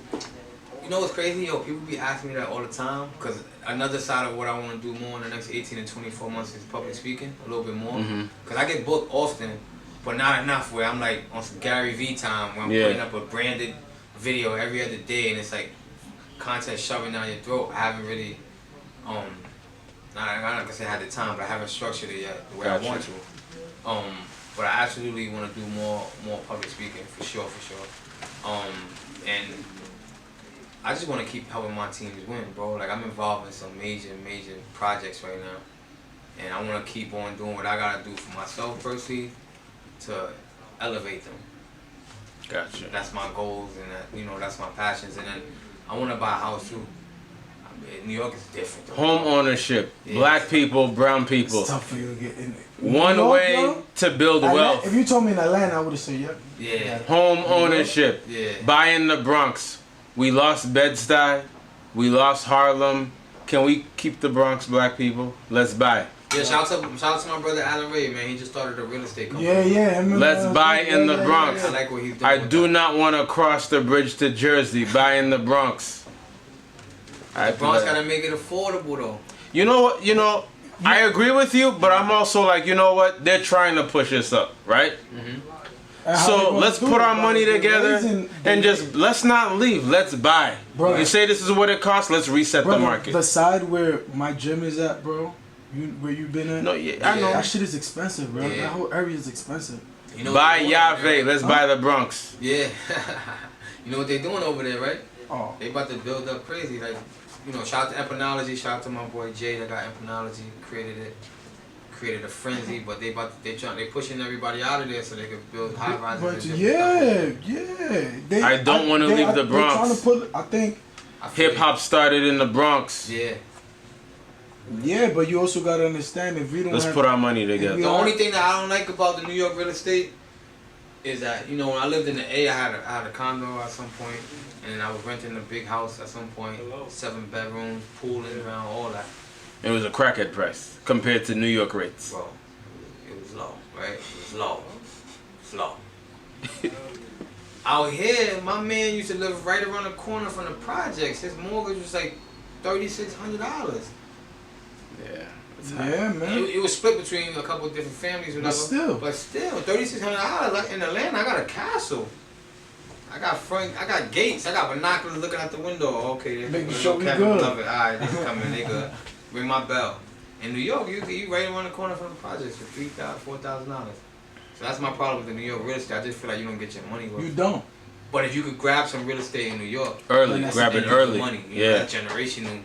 You know what's crazy? Yo, people be asking me that all the time. Because another side of what I want to do more in the next 18 and 24 months is public speaking. A little bit more. Because I get booked often, but not enough where I'm like on some Gary V time where I'm putting up a branded video every other day and it's like content shoving down your throat. I haven't really, I'm not gonna say I had the time, but I haven't structured it yet the way I want to. But I absolutely want to do more public speaking for sure. And I just want to keep helping my teams win, bro. Like, I'm involved in some major projects right now. And I want to keep on doing what I got to do for myself personally to elevate them. Gotcha. That's my goals and that's my passions. And then I want to buy a house too. New York is different though. Home ownership. Black people, brown people. It's tough for you to get in it. One way to build wealth. If you told me in Atlanta, I would have said yep. Yeah. Home ownership. Yeah. Buy in the Bronx. We lost Bed-Stuy. We lost Harlem. Can we keep the Bronx, black people? Let's buy. Yeah, shout out to my brother Alan Ray, man. He just started a real estate company. Yeah. Let's buy in the Bronx. I like what he's doing. I do not want to cross the bridge to Jersey. Buy in the Bronx. The Bronx gotta make it affordable though. You know what? I agree with you, but I'm also like, you know what? They're trying to push us up, right? So let's put our money together and just let's not leave. Let's buy. Bro, you say this is what it costs. Let's reset the market. The side where my gym is at, bro. Where you been at? No, I know. That shit is expensive, bro. That whole area is expensive. You know buy YAVE. Let's buy the Bronx. Yeah. You know what they're doing over there, right? Oh. They about to build up crazy. Like, shout out to Empinology. Shout out to my boy Jay that got Empinology. Created a frenzy, but they pushing everybody out of there so they could build high rises. I don't want to leave the Bronx. Hip hop started in the Bronx. Yeah. Yeah, but you also gotta understand if we don't. Let's put our money together. The only thing that I don't like about the New York real estate is that when I lived in the A, I had a condo at some point, and I was renting a big house at some point, 7 bedrooms, pool in around, all that. It was a crackhead price compared to New York rates. Bro, it was was low, right? It was low. It's low. Out here, my man used to live right around the corner from the projects. His mortgage was like $3,600. Yeah. Yeah, man. It was split between a couple of different families, whatever. But still, $3,600. Like in Atlanta, I got a castle. I got gates. I got binoculars looking out the window. Okay, making sure we Kevin good. Love it. All right, they coming. They good. Ring my bell. In New York, you right around the corner from the projects for $3,000, $4,000. So that's my problem with the New York real estate. I just feel like you don't get your money worth. You don't. But if you could grab some real estate in New York, grab it early. Money, you know, that generational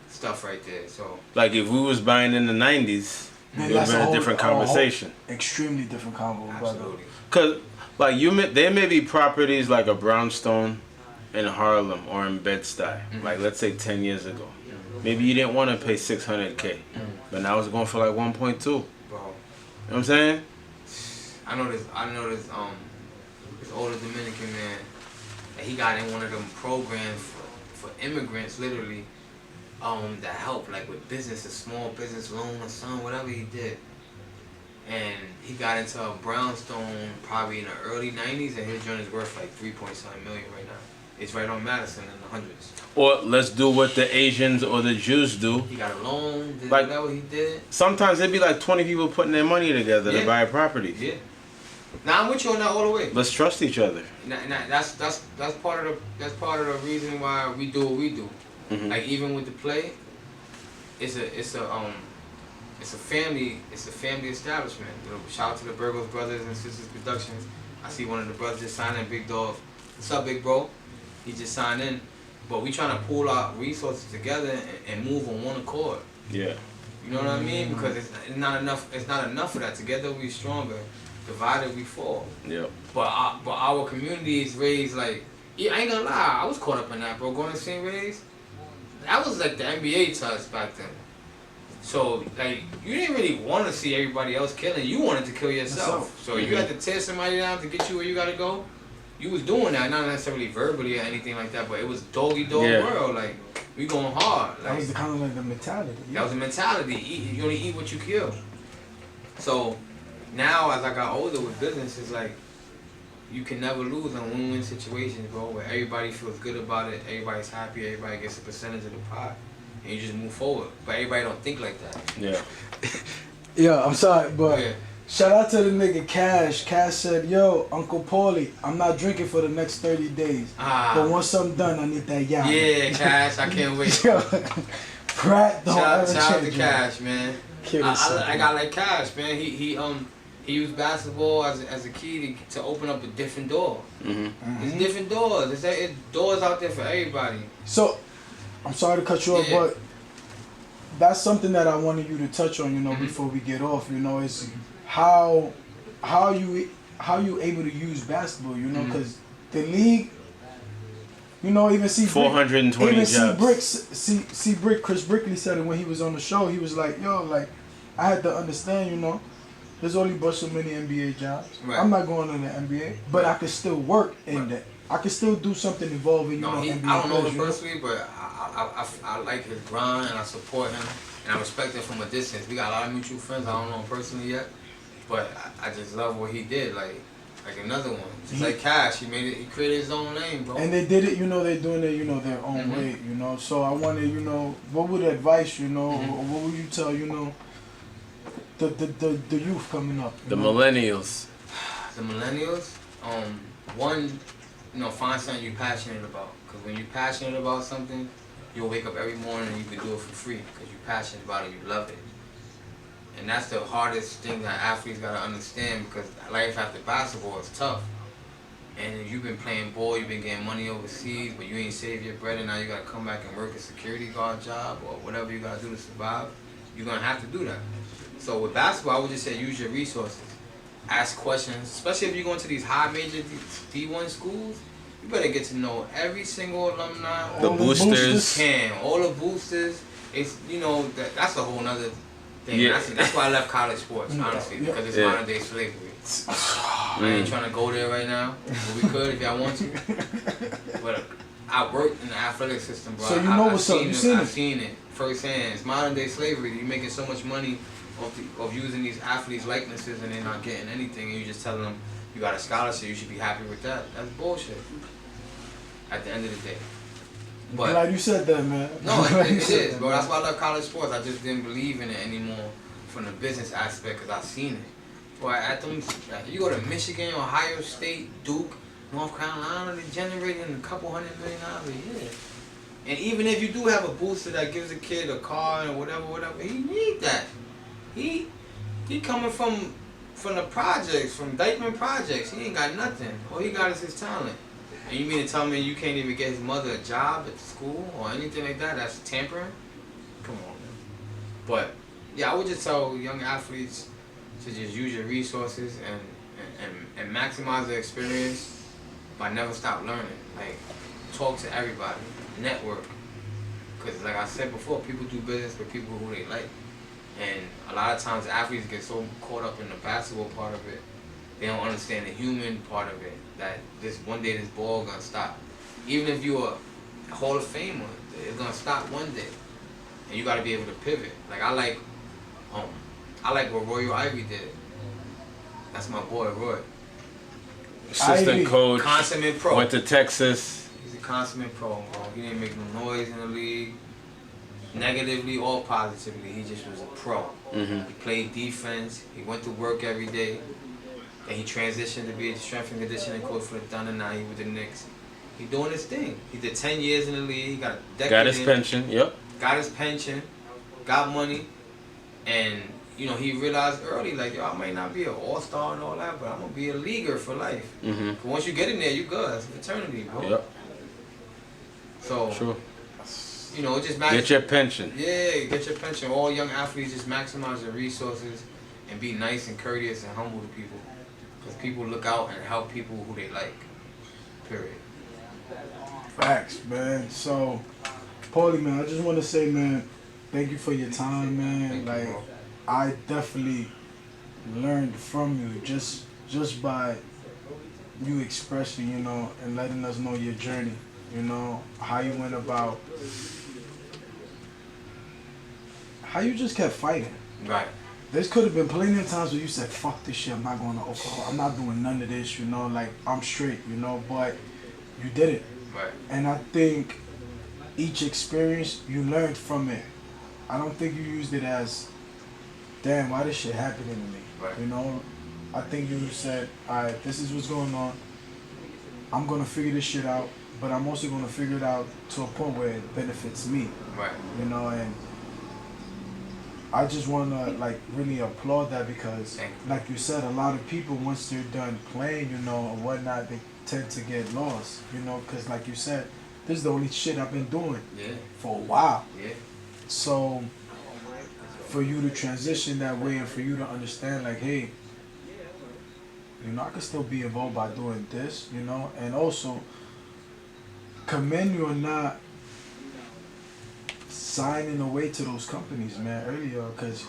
stuff right there. So like if we was buying in the 90s, it would have been a different conversation. Extremely different convo, brother. Cause like there may be properties like a brownstone in Harlem or in Bed-Stuy, like let's say 10 years ago. Maybe you didn't want to pay $600K, but now it's going for like 1.2. Bro, you know what I'm saying? I know this older Dominican man, that he got in one of them programs for immigrants, literally, that help like with business, a small business loan or something, whatever he did. And he got into a brownstone probably in the early 90s, and his joint is worth like 3.7 million right now. It's right on Madison in the hundreds. Or let's do what the Asians or the Jews do. He got a loan, did like, whatever he did. Sometimes it'd be like 20 people putting their money together to buy a property. Yeah. Now I'm with you on that all the way. Let's trust each other. That's part of the reason why we do what we do. Mm-hmm. Like even with the play, it's a family establishment. You know, shout out to the Burgos Brothers and Sisters Productions. I see one of the brothers just signed in, Big Dog. What's up, big bro? He just signed in. But we trying to pool our resources together and move on one accord. Yeah. You know what I mean? Because it's not enough. It's not enough of that. Together we stronger. Divided we fall. Yep. But our community is raised like, yeah, I ain't gonna lie, I was caught up in that, bro. Going to St. Ray's, that was like the NBA to us back then. So like, you didn't really want to see everybody else killing. You wanted to kill yourself. So you had to tear somebody down to get you where you gotta go. You was doing that, not necessarily verbally or anything like that, but it was dog world. Like we going hard. Like, that was kind of like the mentality. Yeah. That was the mentality. You only eat what you kill. So. Now, as I got older with business, it's like you can never lose on win-win situations, bro, where everybody feels good about it, everybody's happy, everybody gets a percentage of the pie, and you just move forward. But everybody don't think like that. Yeah. Yeah, I'm sorry, but shout out to the nigga Cash. Cash said, yo, Uncle Paulie, I'm not drinking for the next 30 days. But once I'm done, I need that yacht. Yeah, Cash, I can't wait. Yo, Pratt don't ever change. Shout out to Cash, man. I got like Cash, man. He used basketball as a key to open up a different door. Mm-hmm. There's different doors. There's doors out there for everybody. So, I'm sorry to cut you off, but that's something that I wanted you to touch on, you know, before we get off, you know, is how you able to use basketball, you know, because the league, you know, even see 420 even jobs. see Brick, Chris Brickley said it when he was on the show. He was like, yo, like, I had to understand, you know, there's only but so many NBA jobs. Right. I'm not going to the NBA, but I can still work in that. I can still do something involving, NBA. I don't know him personally, but I like his grind and I support him and I respect him from a distance. We got a lot of mutual friends. I don't know him personally yet, but I just love what he did. Like another one, just like Cash, he created his own name, bro. And they did it, you know, they're doing it, you know, their own way, you know. So I wanted, you know, what would advice, you know, or what would you tell, you know, the youth coming up? The millennials. The millennials, one, you know, find something you're passionate about. Because when you're passionate about something, you'll wake up every morning and you can do it for free. Because you're passionate about it, you love it. And that's the hardest thing that athletes got to understand, because life after basketball is tough. And you've been playing ball, you've been getting money overseas, but you ain't saved your bread, and now you got to come back and work a security guard job or whatever you got to do to survive. You're going to have to do that. So with basketball, I would just say use your resources. Ask questions, especially if you're going to these high major D1 schools. You better get to know every single alumni. The boosters. All the boosters. It's, you know, that's a whole nother thing. Yeah. That's why I left college sports, honestly, because it's modern day slavery. I ain't trying to go there right now, but we could if y'all want to. But I worked in the athletic system, bro. So you know what's up. I've seen it firsthand. It's modern day slavery. You're making so much money of using these athletes' likenesses and they're not getting anything, and you just telling them you got a scholarship, you should be happy with that. That's bullshit. At the end of the day. But glad you said that, man. no, it is, bro. That's why I love college sports. I just didn't believe in it anymore from the business aspect because I seen it. Boy, at them, you go to Michigan, Ohio State, Duke, North Carolina, they're generating a couple $100 million a year. And even if you do have a booster that gives a kid a car or whatever, he need that. He coming from the projects, from Dykeman projects. He ain't got nothing. All he got is his talent. And you mean to tell me you can't even get his mother a job at the school or anything like that? That's tampering? Come on, man. But yeah, I would just tell young athletes to just use your resources and maximize their experience by never stop learning. Like, talk to everybody, network. Because like I said before, people do business with people who they like. And a lot of times athletes get so caught up in the basketball part of it, they don't understand the human part of it, that this one day this ball gonna stop. Even if you're a Hall of Famer, it's gonna stop one day. And you gotta be able to pivot. Like I like what Royal Ivy did. That's my boy, Roy. Assistant Ivy. coach. Consummate pro. Went to Texas. He's a consummate pro, bro. He didn't make no noise in the league. Negatively or positively, he just was a pro. Mm-hmm. He played defense. He went to work every day. Then he transitioned to be a strength and conditioning coach for the Thunder. Now he with the Knicks. He doing his thing. He did 10 years in the league. He got a decade. Got his pension. Yep. Got his pension. Got money. And, you know, he realized early, like, yo, I might not be an all-star and all that, but I'm going to be a leaguer for life. Mm-hmm. But once you get in there, you good. It's fraternity, bro. Yep. So, True. you know, it just Get your pension. Yeah, get your pension. All young athletes just maximize their resources and be nice and courteous and humble to people. Because people look out and help people who they like. Period. Facts, man. So, Paulie, man, I just want to say, man, thank you for your time, man. Thank you, Like, bro. I definitely learned from you just by you expressing, you know, and letting us know your journey. You know, how you went about, how you just kept fighting. Right. There could have been plenty of times where you said, fuck this shit, I'm not going to Oklahoma, I'm not doing none of this, you know, like, I'm straight, you know, but you did it. Right. And I think each experience, you learned from it. I don't think you used it as, damn, why this shit happening to me? Right. You know, I think you said, all right, this is what's going on. I'm going to figure this shit out, but I'm also going to figure it out to a point where it benefits me. Right. You know, and I just want to, like, really applaud that because, like you said, a lot of people, once they're done playing, you know, or whatnot, they tend to get lost, you know, because, like you said, this is the only shit I've been doing for a while. Yeah. So, for you to transition that way and for you to understand, like, hey, you know, I can still be involved by doing this, you know, and also commend you on not signing away to those companies, man, earlier, because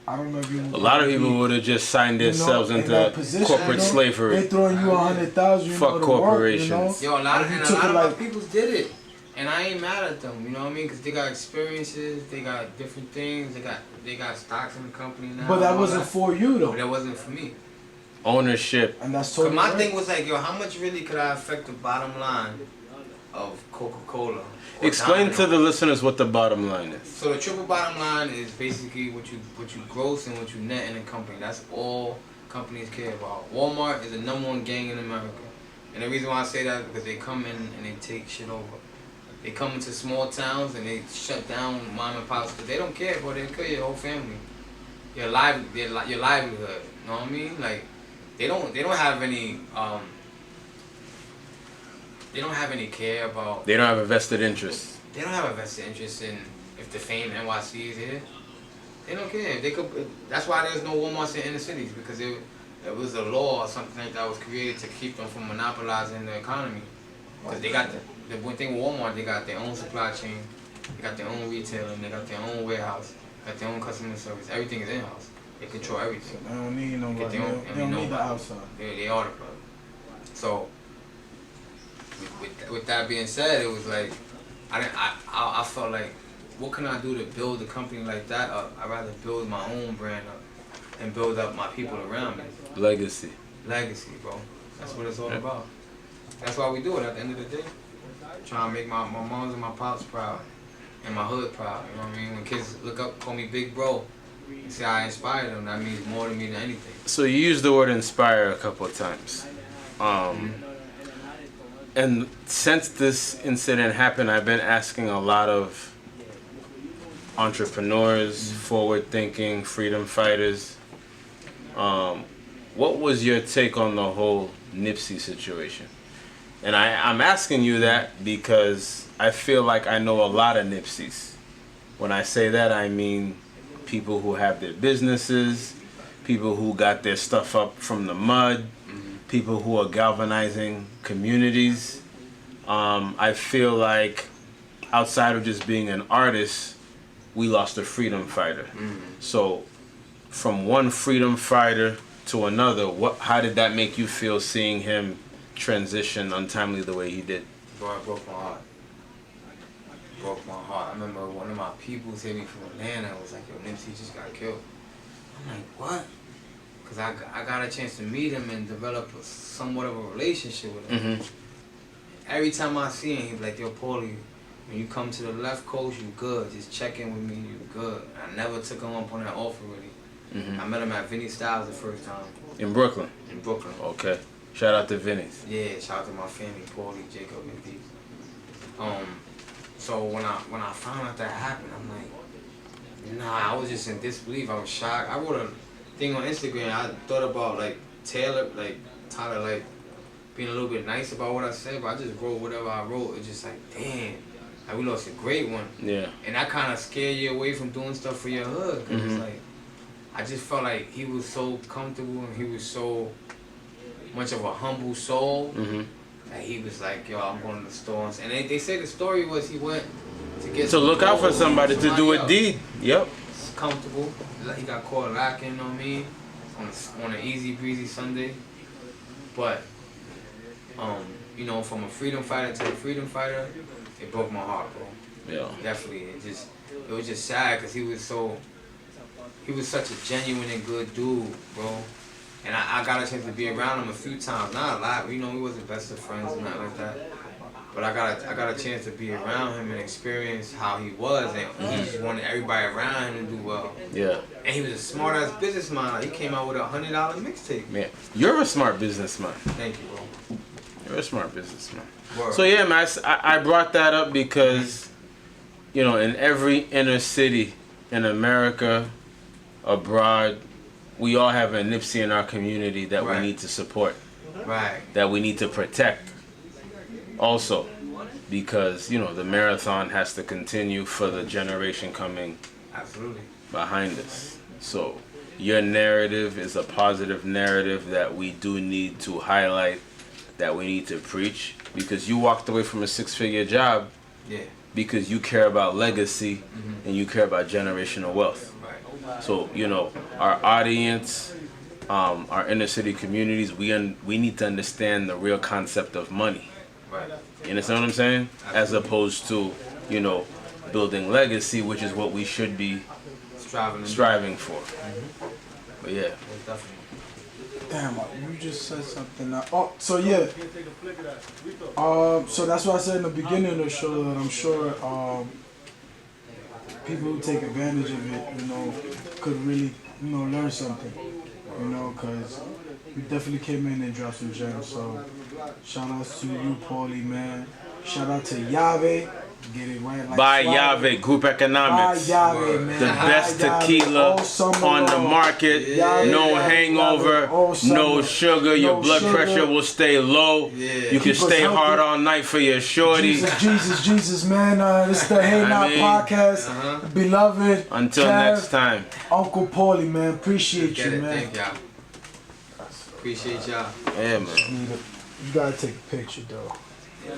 I don't know if you... A lot of people would have just signed themselves into corporate slavery. They throwing you 100,000, you Fuck know, to corporations. work, you know? Yo, a lot of like, my people did it. And I ain't mad at them, you know what I mean? Because they got experiences, they got different things, they got stocks in the company now. But that wasn't for you, though. But that wasn't for me. Ownership. And that's totally my right. thing was like, yo, how much really could I affect the bottom line of Coca-Cola? Explain to the listeners what the bottom line is. So the triple bottom line is basically what you gross and what you net in a company. That's all companies care about. Walmart is the #1 gang in America. And the reason why I say that is because they come in and they take shit over. They come into small towns and they shut down mom and pops because they don't care, but they kill your whole family. Your livelihood. You know what I mean? Like they don't have any they don't have any care about. They don't have a vested interest. They don't have a vested interest in if the fame NYC is here. They don't care. If they could. That's why there's no Walmarts in inner cities because it was a law or something like that was created to keep them from monopolizing the economy. Because they got the one thing with Walmart, they got their own supply chain, they got their own retailing, they got their own warehouse, got their own customer service. Everything is in house. They control everything. They don't need nobody. They don't need the outside. They are the plug. So. With that being said, it was like I felt like what can I do to build a company like that up? I'd rather build my own brand up and build up my people around me. Legacy, bro. That's what it's all about. That's why we do it at the end of the day. Trying to make my moms and my pops proud. And my hood proud, you know what I mean? When kids look up, call me big bro, and say I inspired them, that means more to me than anything. So you used the word inspire a couple of times. And since this incident happened, I've been asking a lot of entrepreneurs, forward-thinking, freedom fighters, what was your take on the whole Nipsey situation? And I'm asking you that because I feel like I know a lot of Nipseys. When I say that, I mean people who have their businesses, people who got their stuff up from the mud, people who are galvanizing communities. I feel like outside of just being an artist, we lost a freedom fighter. So from one freedom fighter to another, how did that make you feel seeing him transition untimely the way he did? Bro, it broke my heart. I remember one of my people hit me from Atlanta. I was like, yo, Nipsey just got killed. I'm like, what? Because I got a chance to meet him and develop somewhat of a relationship with him. Every time I see him, he's like, yo, Paulie, when you come to the left coast, you good. Just check in with me, you good. I never took him up on that offer, really. I met him at Vinny Styles the first time. In Brooklyn? In Brooklyn. Okay. Shout out to Vinny's. Yeah, shout out to my family, Paulie, Jacob, and Pete. So when I found out that happened, I'm like, nah, I was just in disbelief. I was shocked. I wrote a thing on Instagram. I thought about Tyler, being a little bit nice about what I said, but I just wrote whatever I wrote. It's just like, damn, we lost a great one. Yeah. And that kind of scared you away from doing stuff for your hood. Cause it's like, I just felt like he was so comfortable and he was so much of a humble soul. That he was like, yo, I'm going to the store. And they say the story was he went to get to look out for somebody to do a deed. Yep. It's comfortable. He got caught lacking, you know what I mean? On an easy breezy Sunday. But, you know, from a freedom fighter to a freedom fighter, it broke my heart, bro. Yeah. Definitely. It was just sad because he was such a genuine and good dude, bro. And I got a chance to be around him a few times, not a lot. You know, we wasn't best of friends and nothing like that. But I got a chance to be around him and experience how he was, and he just wanted everybody around him to do well. Yeah. And he was a smart ass businessman. He came out with $100 mixtape. Man, you're a smart businessman. Thank you, bro. You're a smart businessman. Word. So yeah, man, I brought that up because, you know, in every inner city in America, abroad, we all have a Nipsey in our community that we need to support. Right. That we need to protect. Also, because, you know, the marathon has to continue for the generation coming behind us. So your narrative is a positive narrative that we do need to highlight, that we need to preach, because you walked away from a 6-figure job because you care about legacy and you care about generational wealth. So, you know, our audience, our inner city communities, we need to understand the real concept of money. You understand what I'm saying? As opposed to, you know, building legacy, which is what we should be striving for. But yeah. Damn, you just said something. So yeah. So that's what I said in the beginning of the show, that I'm sure people who take advantage of it, you know, could really, you know, learn something, you know, because we definitely came in and dropped some gems. So shout out to you, Paulie, man. Shout out to YAVE. Get it right. Like Buy YAVE, Group Economics. Buy YAVE, man. The best tequila on the market. No hangover, no sugar. Your blood pressure will stay low. You can stay hard all night for your shorty. Jesus, man. This is the Hey Now podcast. Beloved. Until Kev, next time. Uncle Paulie, man. Appreciate you, man. Thank y'all. Appreciate y'all. Yeah, man. You gotta take a picture, though. Yeah,